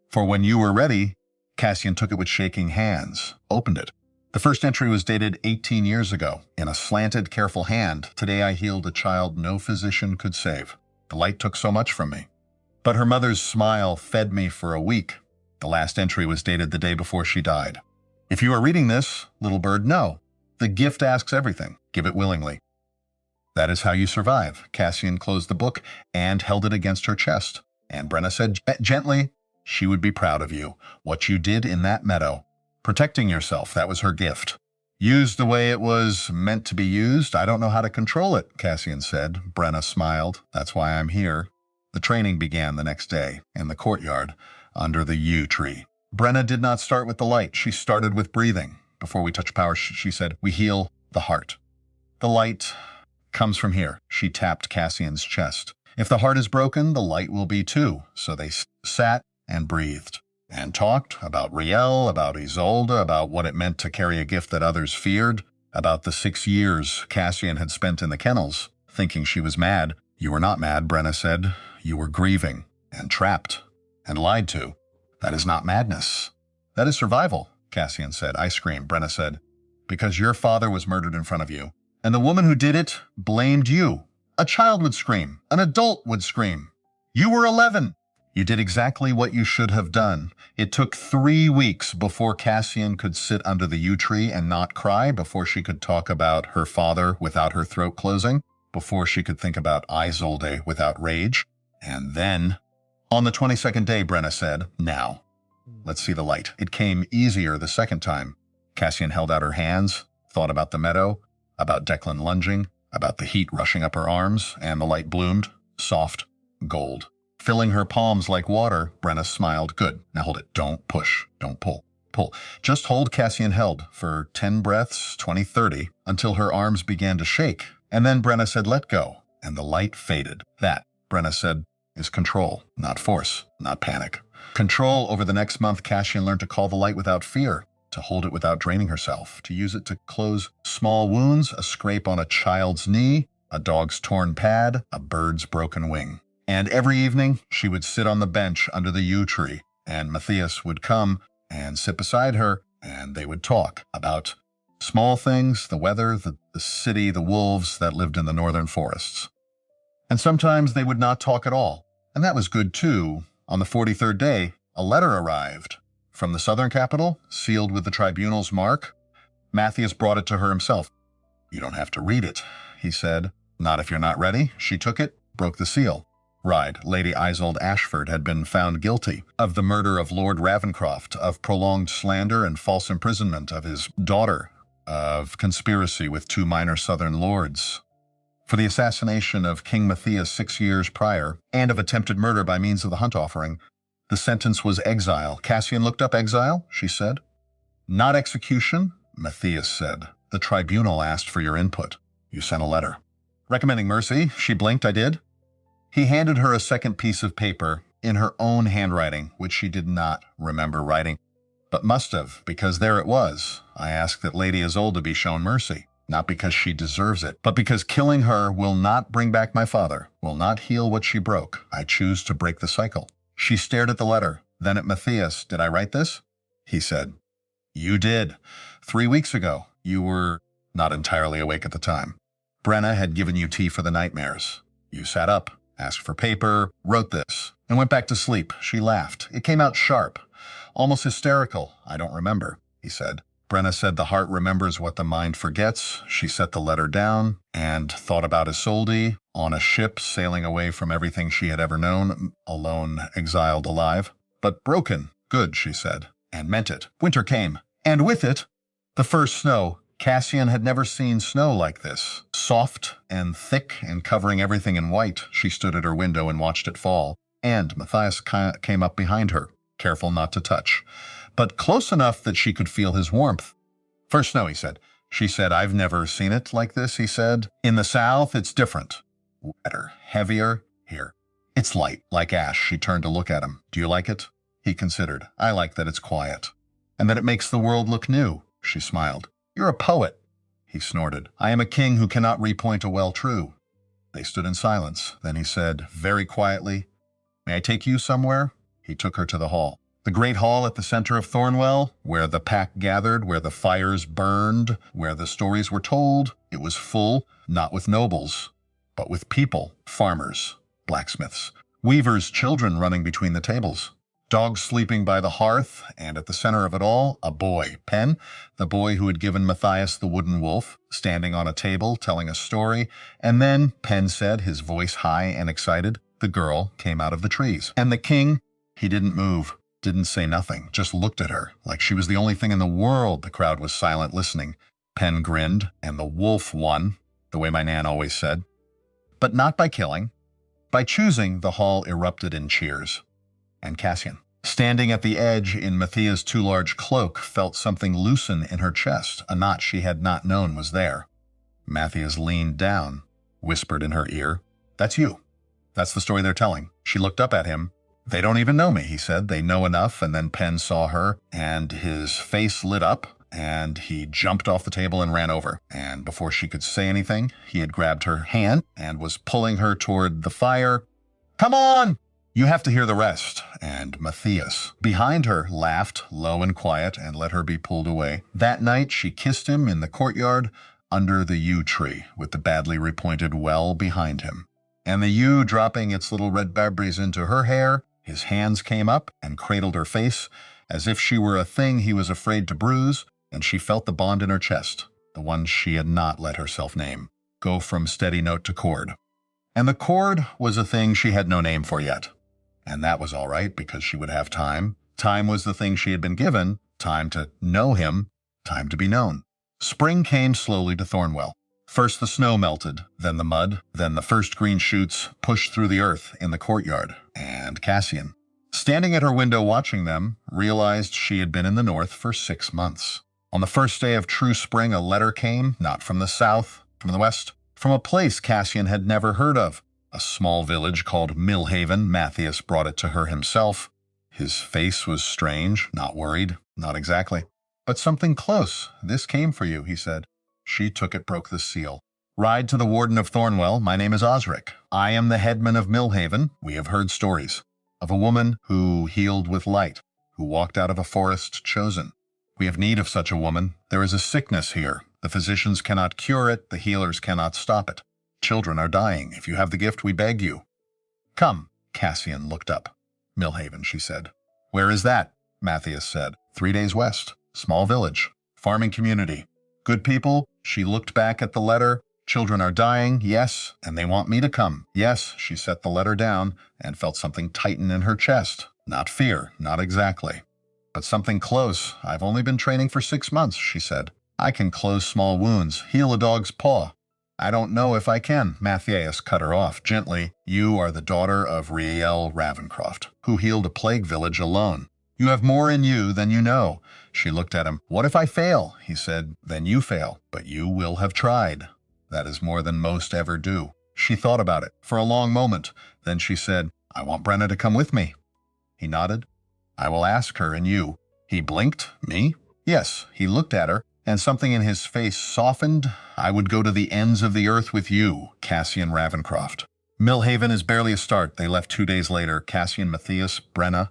For when you were ready, Cassian took it with shaking hands, opened it. The first entry was dated 18 years ago. In a slanted, careful hand, today I healed a child no physician could save. The light took so much from me. But her mother's smile fed me for a week. The last entry was dated the day before she died. If you are reading this, little bird, know. The gift asks everything. Give it willingly. That is how you survive. Cassian closed the book and held it against her chest. And Brenna said gently, she would be proud of you. What you did in that meadow. Protecting yourself, that was her gift. Used the way it was meant to be used. I don't know how to control it, Cassian said. Brenna smiled. That's why I'm here. The training began the next day in the courtyard under the yew tree. Brenna did not start with the light. She started with breathing. Before we touch power, she said, we heal the heart. The light comes from here. She tapped Cassian's chest. If the heart is broken, the light will be too. So they sat and breathed and talked about Riel, about Isolde, about what it meant to carry a gift that others feared, about the 6 years Cassian had spent in the kennels, thinking she was mad. You were not mad, Brenna said. You were grieving and trapped and lied to. That is not madness. That is survival, Cassian said. I screamed. Brenna said, because your father was murdered in front of you. And the woman who did it blamed you. A child would scream. An adult would scream. You were 11. You did exactly what you should have done. It took 3 weeks before Cassian could sit under the yew tree and not cry, before she could talk about her father without her throat closing, before she could think about Isolde without rage. And then, on the 22nd day, Brenna said, now, let's see the light. It came easier the second time. Cassian held out her hands, thought about the meadow, about Declan lunging, about the heat rushing up her arms, and the light bloomed, soft, gold. Filling her palms like water, Brenna smiled. Good. Now hold it. Don't push. Don't pull. Pull. Just hold. Cassian held for 10 breaths, 20, 30, until her arms began to shake. And then Brenna said, let go. And the light faded. That, Brenna said, is control, not force, not panic. Control. Over the next month, Cassian learned to call the light without fear, to hold it without draining herself, to use it to close small wounds, a scrape on a child's knee, a dog's torn pad, a bird's broken wing. And every evening, she would sit on the bench under the yew tree, and Matthias would come and sit beside her, and they would talk about small things, the weather, the city, the wolves that lived in the northern forests. And sometimes they would not talk at all, and that was good too. On the 43rd day, a letter arrived from the southern capital, sealed with the tribunal's mark. Matthias brought it to her himself. You don't have to read it, he said. Not if you're not ready. She took it, broke the seal. Ride, Lady Isolde Ashford had been found guilty of the murder of Lord Ravenscroft, of prolonged slander and false imprisonment of his daughter, of conspiracy with 2 minor southern lords, for the assassination of King Matthias 6 years prior, and of attempted murder by means of the hunt offering. The sentence was exile. Cassian looked up. Exile, she said. Not execution, Matthias said. The tribunal asked for your input. You sent a letter. Recommending mercy, she blinked. I did. He handed her a second piece of paper in her own handwriting, which she did not remember writing, but must have, because there it was. I ask that Lady Isolde be shown mercy, not because she deserves it, but because killing her will not bring back my father, will not heal what she broke. I choose to break the cycle. She stared at the letter, then at Matthias. Did I write this? He said. You did. 3 weeks ago. You were not entirely awake at the time. Brenna had given you tea for the nightmares. You sat up, asked for paper, wrote this, and went back to sleep. She laughed. It came out sharp, almost hysterical. I don't remember, he said. Brenna said the heart remembers what the mind forgets. She set the letter down and thought about Isolde on a ship sailing away from everything she had ever known, alone, exiled, alive. But broken. Good, she said, and meant it. Winter came, and with it, the first snow. Cassian had never seen snow like this. Soft and thick and covering everything in white. She stood at her window and watched it fall. And Matthias came up behind her, careful not to touch, but close enough that she could feel his warmth. First snow, he said. She said, I've never seen it like this, he said. In the south, it's different. Wetter, heavier. Here. It's light, like ash. She turned to look at him. Do you like it? He considered. I like that it's quiet. And that it makes the world look new. She smiled. You're a poet. He snorted. I am a king who cannot repoint a well true. They stood in silence. Then he said, very quietly, May I take you somewhere? He took her to the hall. The great hall at the center of Thornwell, where the pack gathered, where the fires burned, where the stories were told. It was full, not with nobles, but with people, farmers, blacksmiths, weavers' children running between the tables. Dogs sleeping by the hearth, and at the center of it all, a boy, Pen, the boy who had given Matthias the wooden wolf, standing on a table telling a story, and then, Pen said, his voice high and excited, the girl came out of the trees. And the king, he didn't move, didn't say nothing, just looked at her, like she was the only thing in the world. The crowd was silent, listening. Pen grinned, and the wolf won, the way my Nan always said. But not by killing. By choosing, the hall erupted in cheers. And Cassian, standing at the edge in Matthias' too large cloak, felt something loosen in her chest. A knot she had not known was there. Matthias leaned down, whispered in her ear, That's you. That's the story they're telling. She looked up at him. They don't even know me, he said. They know enough. And then Pen saw her, and his face lit up, and he jumped off the table and ran over. And before she could say anything, he had grabbed her hand and was pulling her toward the fire. Come on! You have to hear the rest. And Matthias, behind her, laughed, low and quiet, and let her be pulled away. That night, she kissed him in the courtyard under the yew tree, with the badly repointed well behind him. And the yew dropping its little red barbries into her hair, his hands came up and cradled her face, as if she were a thing he was afraid to bruise, and she felt the bond in her chest, the one she had not let herself name, go from steady note to chord. And the chord was a thing she had no name for yet. And that was all right, because she would have time. Time was the thing she had been given, time to know him, time to be known. Spring came slowly to Thornwell. First the snow melted, then the mud, then the first green shoots pushed through the earth in the courtyard. And Cassian, standing at her window watching them, realized she had been in the north for 6 months. On the first day of true spring, a letter came, not from the south, from the west, from a place Cassian had never heard of. A small village called Millhaven. Matthias brought it to her himself. His face was strange, not worried, not exactly. But something close. This came for you, he said. She took it, broke the seal. Ride to the Warden of Thornwell. My name is Osric. I am the headman of Millhaven. We have heard stories of a woman who healed with light, who walked out of a forest chosen. We have need of such a woman. There is a sickness here. The physicians cannot cure it. The healers cannot stop it. Children are dying. If you have the gift, we beg you. Come. Cassian looked up. Millhaven, she said. Where is that? Matthias said. 3 days west. Small village. Farming community. Good people. She looked back at the letter. Children are dying, yes, and they want me to come. Yes, she set the letter down and felt something tighten in her chest. Not fear, not exactly. But something close. I've only been training for 6 months, she said. I can close small wounds, heal a dog's paw. I don't know if I can, Matthias cut her off gently. You are the daughter of Riel Ravencroft, who healed a plague village alone. You have more in you than you know. She looked at him. What if I fail? He said. Then you fail, but you will have tried. That is more than most ever do. She thought about it for a long moment. Then she said, I want Brenna to come with me. He nodded. I will ask her and you. He blinked. Me? Yes. He looked at her, and something in his face softened. I would go to the ends of the earth with you, Cassian Ravencroft. Millhaven is barely a start. They left 2 days later. Cassian, Matthias, Brenna,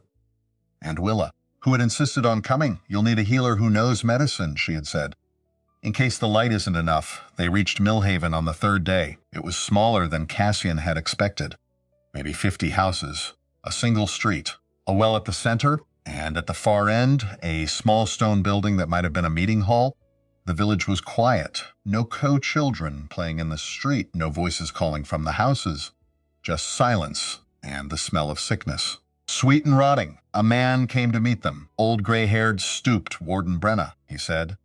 and Willa, who had insisted on coming. You'll need a healer who knows medicine, she had said. In case the light isn't enough, they reached Millhaven on the 3rd day. It was smaller than Cassian had expected. Maybe 50 houses, a single street, a well at the center, and at the far end, a small stone building that might have been a meeting hall. The village was quiet. No children playing in the street, no voices calling from the houses. Just silence and the smell of sickness. Sweet and rotting, a man came to meet them. Old gray-haired, stooped Warden Brenna, he said.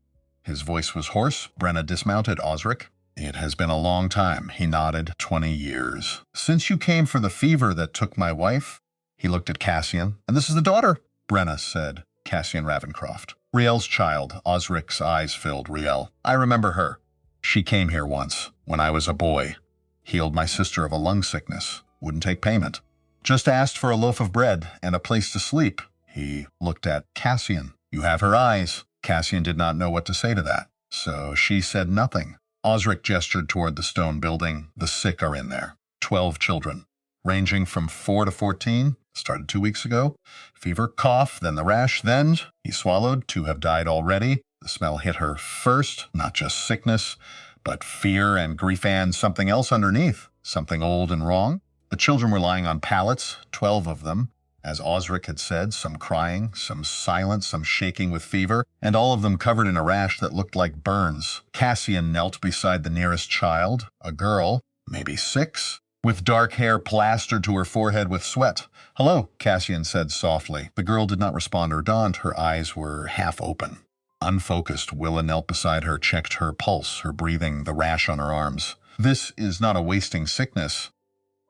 His voice was hoarse. Brenna dismounted. Osric? It has been a long time, he nodded. 20 years. Since you came for the fever that took my wife? He looked at Cassian. And this is the daughter, Brenna said. Cassian Ravencroft. Riel's child. Osric's eyes filled. Riel. I remember her. She came here once, when I was a boy. Healed my sister of a lung sickness. Wouldn't take payment. Just asked for a loaf of bread and a place to sleep. He looked at Cassian. You have her eyes. Cassian did not know what to say to that, so she said nothing. Osric gestured toward the stone building. The sick are in there. 12 children, ranging from 4 to 14. Started 2 weeks ago. Fever, cough, then the rash, then he swallowed. 2 have died already. The smell hit her first, not just sickness, but fear and grief and something else underneath, something old and wrong. The children were lying on pallets, 12 of them. As Osric had said, some crying, some silent, some shaking with fever, and all of them covered in a rash that looked like burns. Cassian knelt beside the nearest child, a girl, maybe 6, with dark hair plastered to her forehead with sweat. Hello, Cassian said softly. The girl did not respond or daunt. Her eyes were half open. Unfocused, Willa knelt beside her, checked her pulse, her breathing, the rash on her arms. This is not a wasting sickness,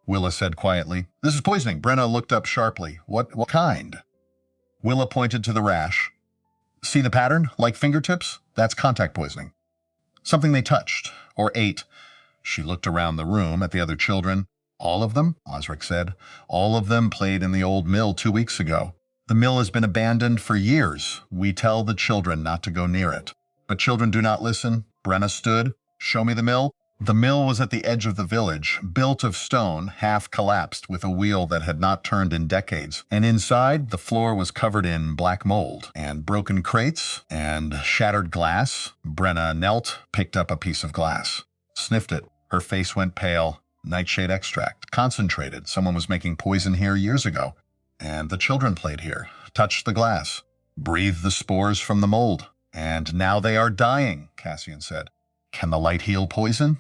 Willa said quietly. This is poisoning. Brenna looked up sharply. What kind? Willa pointed to the rash. See the pattern? Like fingertips? That's contact poisoning. Something they touched or ate. She looked around the room at the other children. All of them, Osric said. All of them played in the old mill 2 weeks ago. The mill has been abandoned for years. We tell the children not to go near it. But children do not listen. Brenna stood. Show me the mill. The mill was at the edge of the village, built of stone, half collapsed with a wheel that had not turned in decades. And inside, the floor was covered in black mold and broken crates and shattered glass. Brenna knelt, picked up a piece of glass, sniffed it. Her face went pale. Nightshade extract, concentrated. Someone was making poison here years ago. And the children played here, touched the glass, breathed the spores from the mold. And now they are dying, Cassian said. Can the light heal poison?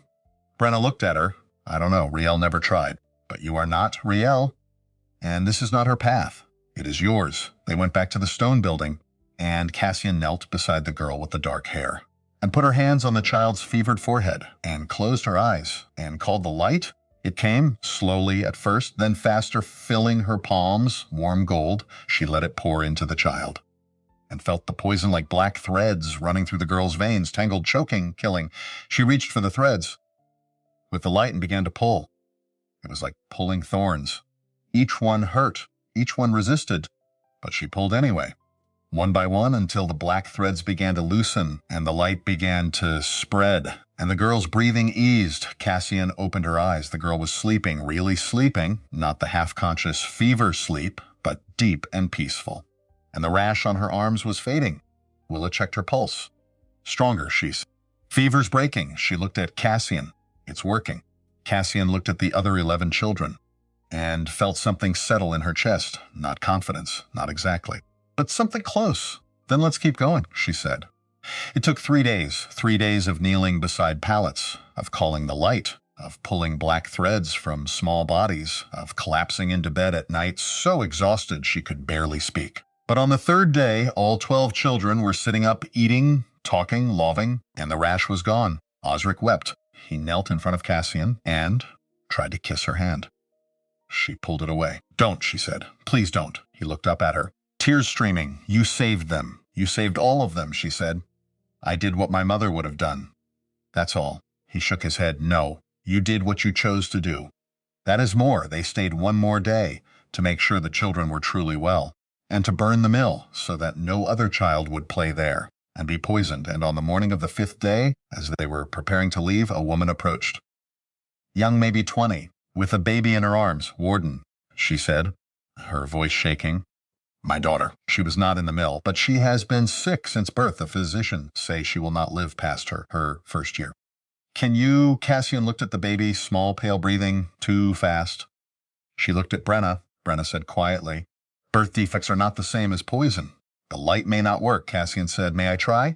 Brenna looked at her. I don't know, Riel never tried. But you are not Riel. And this is not her path. It is yours. They went back to the stone building, and Cassian knelt beside the girl with the dark hair, and put her hands on the child's fevered forehead, and closed her eyes, and called the light. It came, slowly at first, then faster, filling her palms, warm gold. She let it pour into the child, and felt the poison like black threads running through the girl's veins, tangled, choking, killing. She reached for the threads with the light and began to pull. It was like pulling thorns. Each one hurt, each one resisted, but she pulled anyway, one by one, until the black threads began to loosen and the light began to spread, and the girl's breathing eased. Cassian opened her eyes. The girl was sleeping, really sleeping, not the half-conscious fever sleep, but deep and peaceful. And the rash on her arms was fading. Willa checked her pulse. Stronger, she said. Fever's breaking. She looked at Cassian. It's working. Cassian looked at the other 11 children and felt something settle in her chest. Not confidence, not exactly, but something close. Then let's keep going, she said. It took 3 days of kneeling beside pallets, of calling the light, of pulling black threads from small bodies, of collapsing into bed at night so exhausted she could barely speak. But on the third day, all 12 children were sitting up, eating, talking, laughing, and the rash was gone. Osric wept. He knelt in front of Cassian and tried to kiss her hand. She pulled it away. "Don't," she said. "Please don't." He looked up at her. Tears streaming. "You saved them. You saved all of them," she said. "I did what my mother would have done. That's all." He shook his head. "No, you did what you chose to do. That is more. They stayed one more day to make sure the children were truly well, and to burn the mill so that no other child would play there and be poisoned. And on the morning of the 5th day, as they were preparing to leave, a woman approached. Young, maybe 20, with a baby in her arms. "Warden," she said, her voice shaking. "My daughter. She was not in the mill, but she has been sick since birth. The physician say she will not live past her first year." "Can you?" Cassian looked at the baby, small, pale, breathing too fast. She looked at Brenna. Brenna said quietly, "Birth defects are not the same as poison. The light may not work," Cassian said. "May I try?"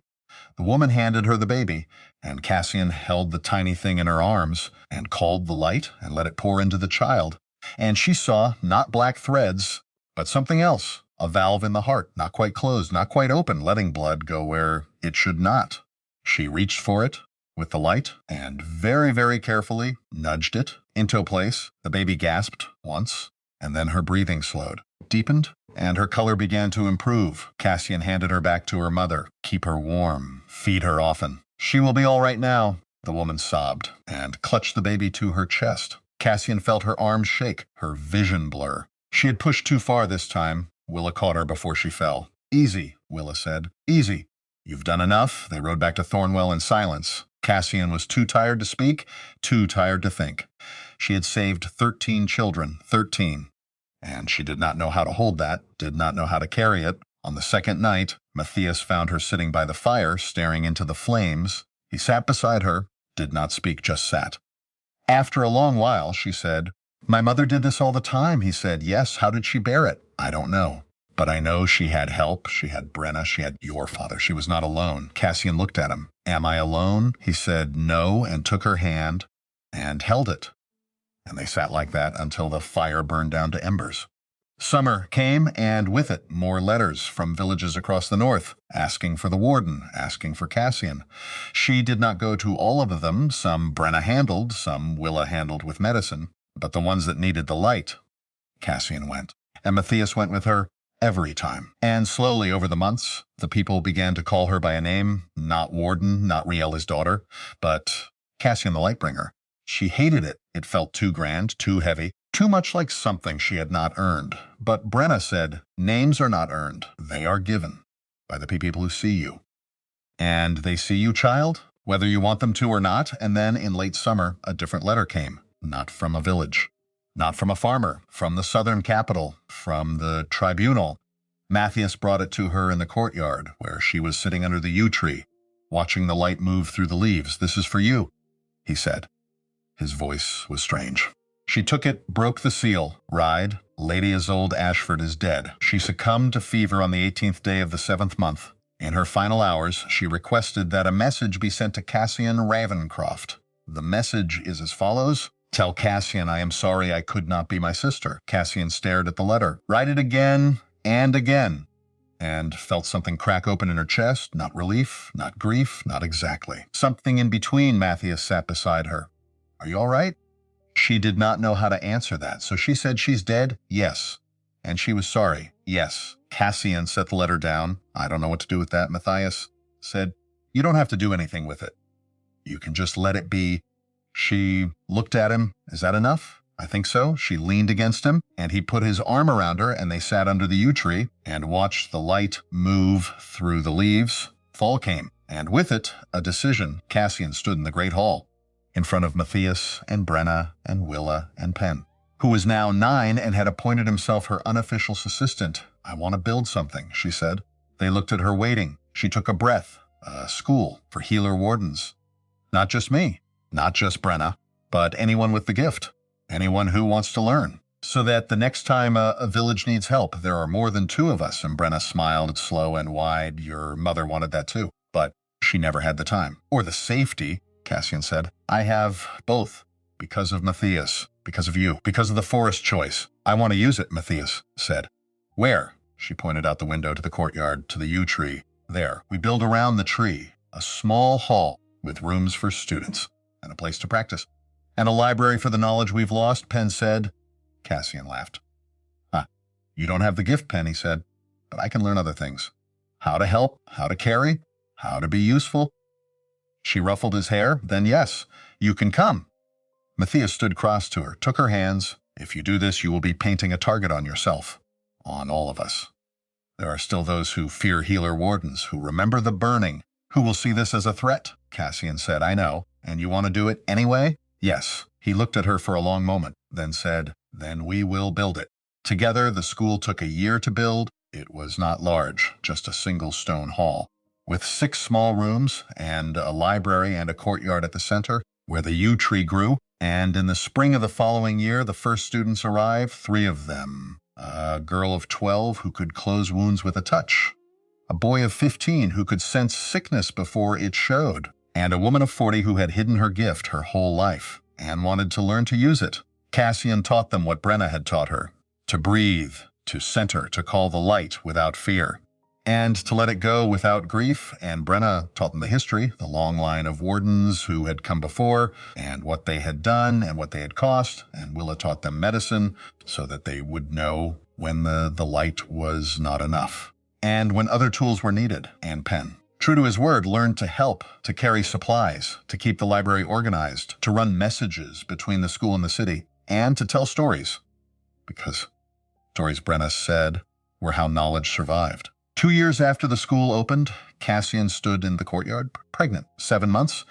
The woman handed her the baby, and Cassian held the tiny thing in her arms and called the light and let it pour into the child. And she saw not black threads, but something else, a valve in the heart, not quite closed, not quite open, letting blood go where it should not. She reached for it with the light and very, very carefully nudged it into place. The baby gasped once, and then her breathing slowed, deepened, and her color began to improve. Cassian handed her back to her mother. "Keep her warm. Feed her often." "She will be all right now," the woman sobbed, and clutched the baby to her chest. Cassian felt her arms shake, her vision blur. She had pushed too far this time. Willa caught her before she fell. "Easy," Willa said. "Easy." "You've done enough." They rode back to Thornwell in silence. Cassian was too tired to speak, too tired to think. She had saved 13 children, 13. And she did not know how to hold that, did not know how to carry it. On the second night, Matthias found her sitting by the fire, staring into the flames. He sat beside her, did not speak, just sat. After a long while, she said, "My mother did this all the time," he said. "Yes, how did she bear it? I don't know. But I know she had help. She had Brenna. She had your father. She was not alone." Cassian looked at him. "Am I alone?" He said no, and took her hand and held it. And they sat like that until the fire burned down to embers. Summer came, and with it more letters from villages across the north, asking for the Warden, asking for Cassian. She did not go to all of them. Some Brenna handled, some Willa handled with medicine. But the ones that needed the light, Cassian went. And Matthias went with her every time. And slowly over the months, the people began to call her by a name, not Warden, not Riel, his daughter, but Cassian the Lightbringer. She hated it. It felt too grand, too heavy, too much like something she had not earned. But Brenna said, "Names are not earned. They are given by the people who see you. And they see you, child, whether you want them to or not." And then in late summer, a different letter came, not from a village, not from a farmer, from the southern capital, from the tribunal. Matthias brought it to her in the courtyard, where she was sitting under the yew tree, watching the light move through the leaves. "This is for you," he said. His voice was strange. She took it, broke the seal. "Ride, Lady Isolde Ashford is dead. She succumbed to fever on the 18th day of the 7th month. In her final hours, she requested that a message be sent to Cassian Ravencroft. The message is as follows: Tell Cassian I am sorry I could not be my sister." Cassian stared at the letter. "Write it again and again," and felt something crack open in her chest. Not relief, not grief, not exactly. Something in between. Matthias sat beside her. "Are you all right?" She did not know how to answer that, so she said, "She's dead?" "Yes." "And she was sorry?" "Yes." Cassian set the letter down. "I don't know what to do with that." Matthias said, "You don't have to do anything with it. You can just let it be." She looked at him. "Is that enough?" "I think so." She leaned against him, and he put his arm around her, and they sat under the yew tree and watched the light move through the leaves. Fall came, and with it, a decision. Cassian stood in the great hall, in front of Matthias and Brenna and Willa and Penn, who was now 9 and had appointed himself her unofficial assistant. "I want to build something," she said. They looked at her waiting. She took a breath. "A school for healer wardens. Not just me, not just Brenna, but anyone with the gift, anyone who wants to learn. So that the next time a village needs help, there are more than 2 of us." And Brenna smiled slow and wide. "Your mother wanted that too. But She never had the time. Or the safety, Cassian said. I have both. Because of Matthias. Because of you. Because of the forest choice. I want to use it, Matthias said. Where? She pointed out the window to the courtyard, to the yew tree. There. We build around the tree. A small hall with rooms for students. And a place to practice. And a library for the knowledge we've lost, Penn said. Cassian laughed. You don't have the gift, Penn, he said. But I can learn other things. How to help, how to carry, how to be useful. She ruffled his hair. Then yes, you can come. Matthias stood cross to her, took her hands. If you do this, you will be painting a target on yourself. On all of us. There are still those who fear healer wardens, who remember the burning, who will see this as a threat, Cassian said. I know. And you want to do it anyway? Yes. He looked at her for a long moment, then said, then we will build it. Together, the school took a year to build. It was not large, just a single stone hall, with 6 small rooms and a library and a courtyard at the center, where the yew tree grew. And in the spring of the following year, the first students arrived, 3 of them. A girl of 12 who could close wounds with a touch. A boy of 15 who could sense sickness before it showed. And a woman of 40 who had hidden her gift her whole life and wanted to learn to use it. Cassian taught them what Brenna had taught her. To breathe, to center, to call the light without fear, and to let it go without grief. And Brenna taught them the history, the long line of wardens who had come before, and what they had done and what they had cost. And Willa taught them medicine so that they would know when the light was not enough, and when other tools were needed. And Penn, true to his word, learned to help, to carry supplies, to keep the library organized, to run messages between the school and the city, and to tell stories. Because stories, Brenna said, were how knowledge survived. 2 years after the school opened, Cassian stood in the courtyard, pregnant, 7 months,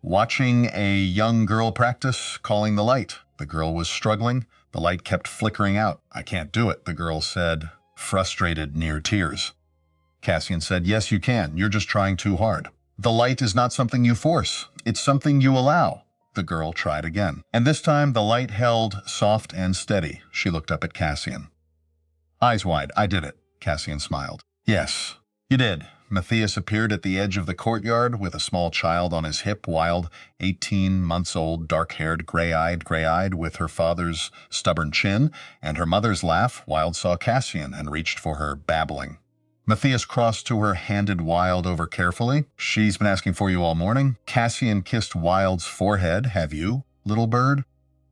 watching a young girl practice calling the light. The girl was struggling. The light kept flickering out. I can't do it, the girl said, frustrated near tears. Cassian said, yes, you can. You're just trying too hard. The light is not something you force. It's something you allow. The girl tried again. And this time the light held soft and steady. She looked up at Cassian. Eyes wide. I did it. Cassian smiled. Yes, you did. Matthias appeared at the edge of the courtyard with a small child on his hip, Wild, 18 months old, dark-haired, gray-eyed, with her father's stubborn chin and her mother's laugh. Wild saw Cassian and reached for her, babbling. Matthias crossed to her, handed Wild over carefully. She's been asking for you all morning. Cassian kissed Wild's forehead. Have you, little bird?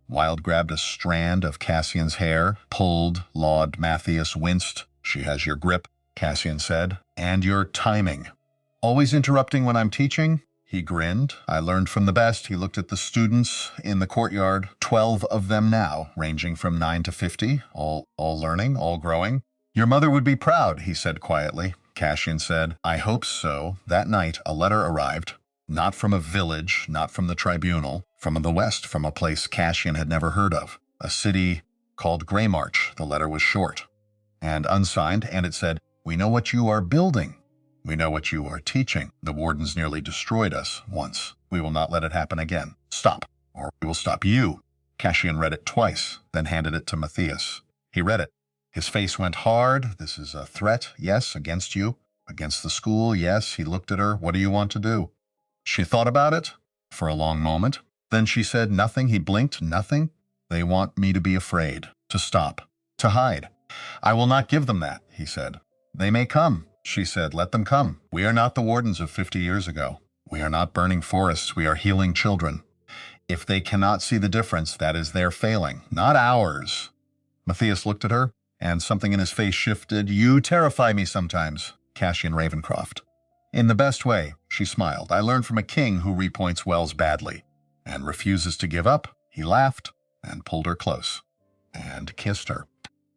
Wild grabbed a strand of Cassian's hair, pulled, lawed. Matthias winced. She has your grip, Cassian said, and your timing. Always interrupting when I'm teaching? He grinned. I learned from the best. He looked at the students in the courtyard, 12 of them now, ranging from 9 to 50, all learning, all growing. Your mother would be proud, he said quietly. Cassian said, I hope so. That night, a letter arrived. Not from a village, not from the tribunal, from the west, from a place Cassian had never heard of. A city called Greymarch. The letter was short and unsigned, and it said, we know what you are building. We know what you are teaching. The wardens nearly destroyed us once. We will not let it happen again. Stop, or we will stop you. Cassian read it twice, then handed it to Matthias. He read it. His face went hard. This is a threat, yes, against you. Against the school, yes. He looked at her. What do you want to do? She thought about it for a long moment. Then she said, nothing. He blinked, nothing. They want me to be afraid, to stop, to hide. I will not give them that, he said. They may come, she said. Let them come. We are not the wardens of 50 years ago. We are not burning forests. We are healing children. If they cannot see the difference, that is their failing, not ours. Matthias looked at her, and something in his face shifted. You terrify me sometimes, Cassian Ravencroft. In the best way, she smiled. I learned from a king who repoints wells badly and refuses to give up. He laughed and pulled her close and kissed her.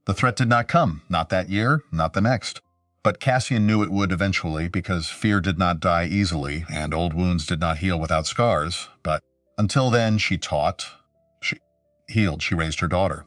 The threat did not come, not that year, not the next. But Cassian knew it would eventually, because fear did not die easily and old wounds did not heal without scars. But until then, she taught, she healed, she raised her daughter.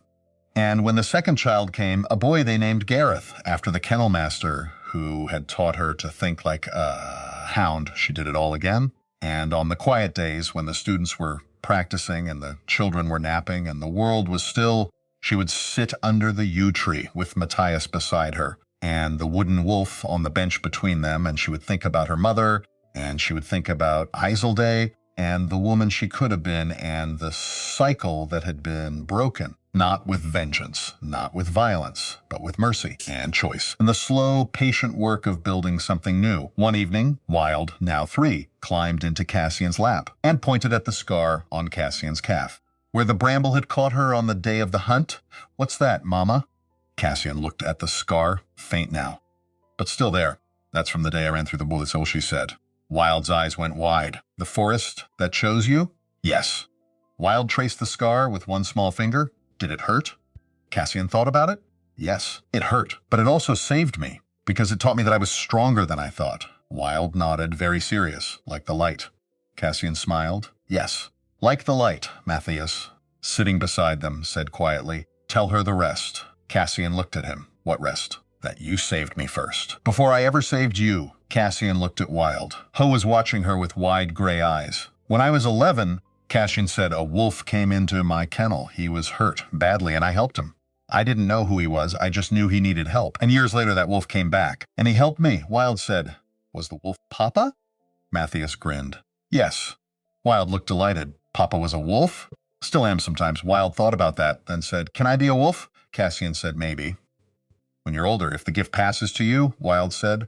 And when the second child came, a boy they named Gareth, after the kennel master who had taught her to think like a hound, she did it all again. And on the quiet days when the students were practicing and the children were napping and the world was still, she would sit under the yew tree with Matthias beside her and the wooden wolf on the bench between them, and she would think about her mother And she would think about Isolde and the woman she could have been and the cycle that had been broken. Not with vengeance, not with violence, but with mercy and choice. And the slow, patient work of building something new. One evening, Wild, now 3, climbed into Cassian's lap and pointed at the scar on Cassian's calf. Where the bramble had caught her on the day of the hunt? What's that, Mama? Cassian looked at the scar, faint now, but still there. That's from the day I ran through the bullets hole, she said. Wild's eyes went wide. The forest that chose you? Yes. Wild traced the scar with one small finger. Did it hurt? Cassian thought about it. Yes, it hurt, but it also saved me, because it taught me that I was stronger than I thought. Wild nodded, very serious, like the light. Cassian smiled. Yes, like the light, Matthias, sitting beside them, said quietly. Tell her the rest. Cassian looked at him. What rest? That you saved me first. Before I ever saved you. Cassian looked at Wild. Ho was watching her with wide gray eyes. When I was 11, Cassian said, a wolf came into my kennel. He was hurt badly, and I helped him. I didn't know who he was. I just knew he needed help. And years later, that wolf came back, and he helped me. Wild said, was the wolf Papa? Matthias grinned. Yes. Wild looked delighted. Papa was a wolf? Still am sometimes. Wild thought about that, then said, can I be a wolf? Cassian said, maybe. When you're older, if the gift passes to you, Wild said.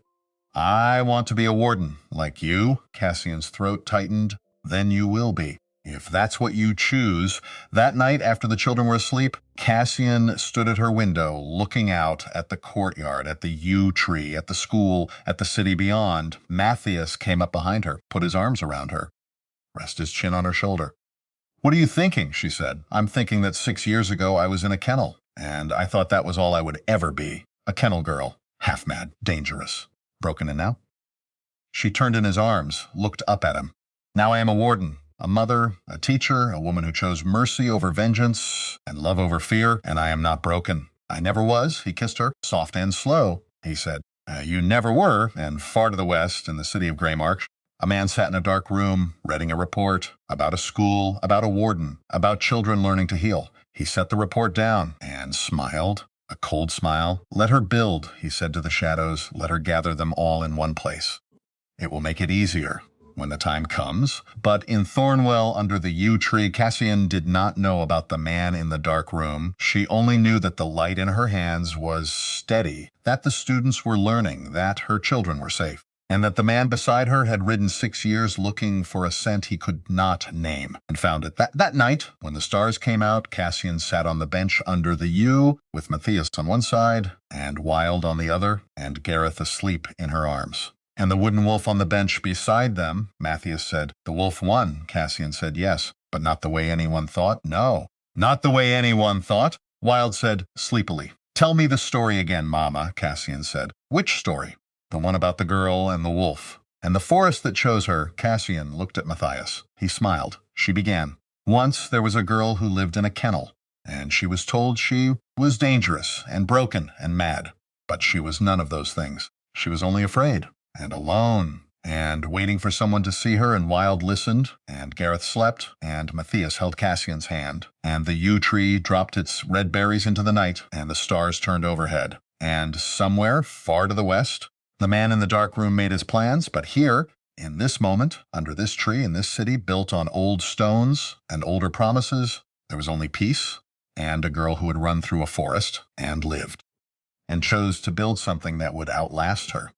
I want to be a warden, like you. Cassian's throat tightened. Then you will be. If that's what you choose. That night, after the children were asleep, Cassian stood at her window, looking out at the courtyard, at the yew tree, at the school, at the city beyond. Matthias came up behind her, put his arms around her, rested his chin on her shoulder. What are you thinking? She said. I'm thinking that 6 years ago I was in a kennel, and I thought that was all I would ever be. A kennel girl. Half mad, dangerous. Broken in now? She turned in his arms, looked up at him. Now I am a warden. A mother, a teacher, a woman who chose mercy over vengeance and love over fear, and I am not broken. I never was, he kissed her, soft and slow, he said. You never were, and far to the west, in the city of Greymarsh, a man sat in a dark room, reading a report about a school, about a warden, about children learning to heal. He set the report down and smiled, a cold smile. Let her build, he said to the shadows, let her gather them all in one place. It will make it easier. When the time comes. But in Thornwell, under the yew tree, Cassian did not know about the man in the dark room. She only knew that the light in her hands was steady, that the students were learning, that her children were safe, and that the man beside her had ridden 6 years looking for a scent he could not name, and found it. That night, when the stars came out, Cassian sat on the bench under the yew, with Matthias on one side, and Wild on the other, and Gareth asleep in her arms. And the wooden wolf on the bench beside them, Matthias said. The wolf won, Cassian said. Yes, but not the way anyone thought. No, not the way anyone thought. Wild said sleepily. Tell me the story again, Mama, Cassian said. Which story? The one about the girl and the wolf. And the forest that chose her. Cassian looked at Matthias. He smiled. She began. Once there was a girl who lived in a kennel, and she was told she was dangerous and broken and mad. But she was none of those things. She was only afraid. And alone, and waiting for someone to see her, and Wild listened, and Gareth slept, and Matthias held Cassian's hand, and the yew tree dropped its red berries into the night, and the stars turned overhead. And somewhere, far to the west, the man in the dark room made his plans, but here, in this moment, under this tree, in this city, built on old stones and older promises, there was only peace, and a girl who had run through a forest, and lived, and chose to build something that would outlast her.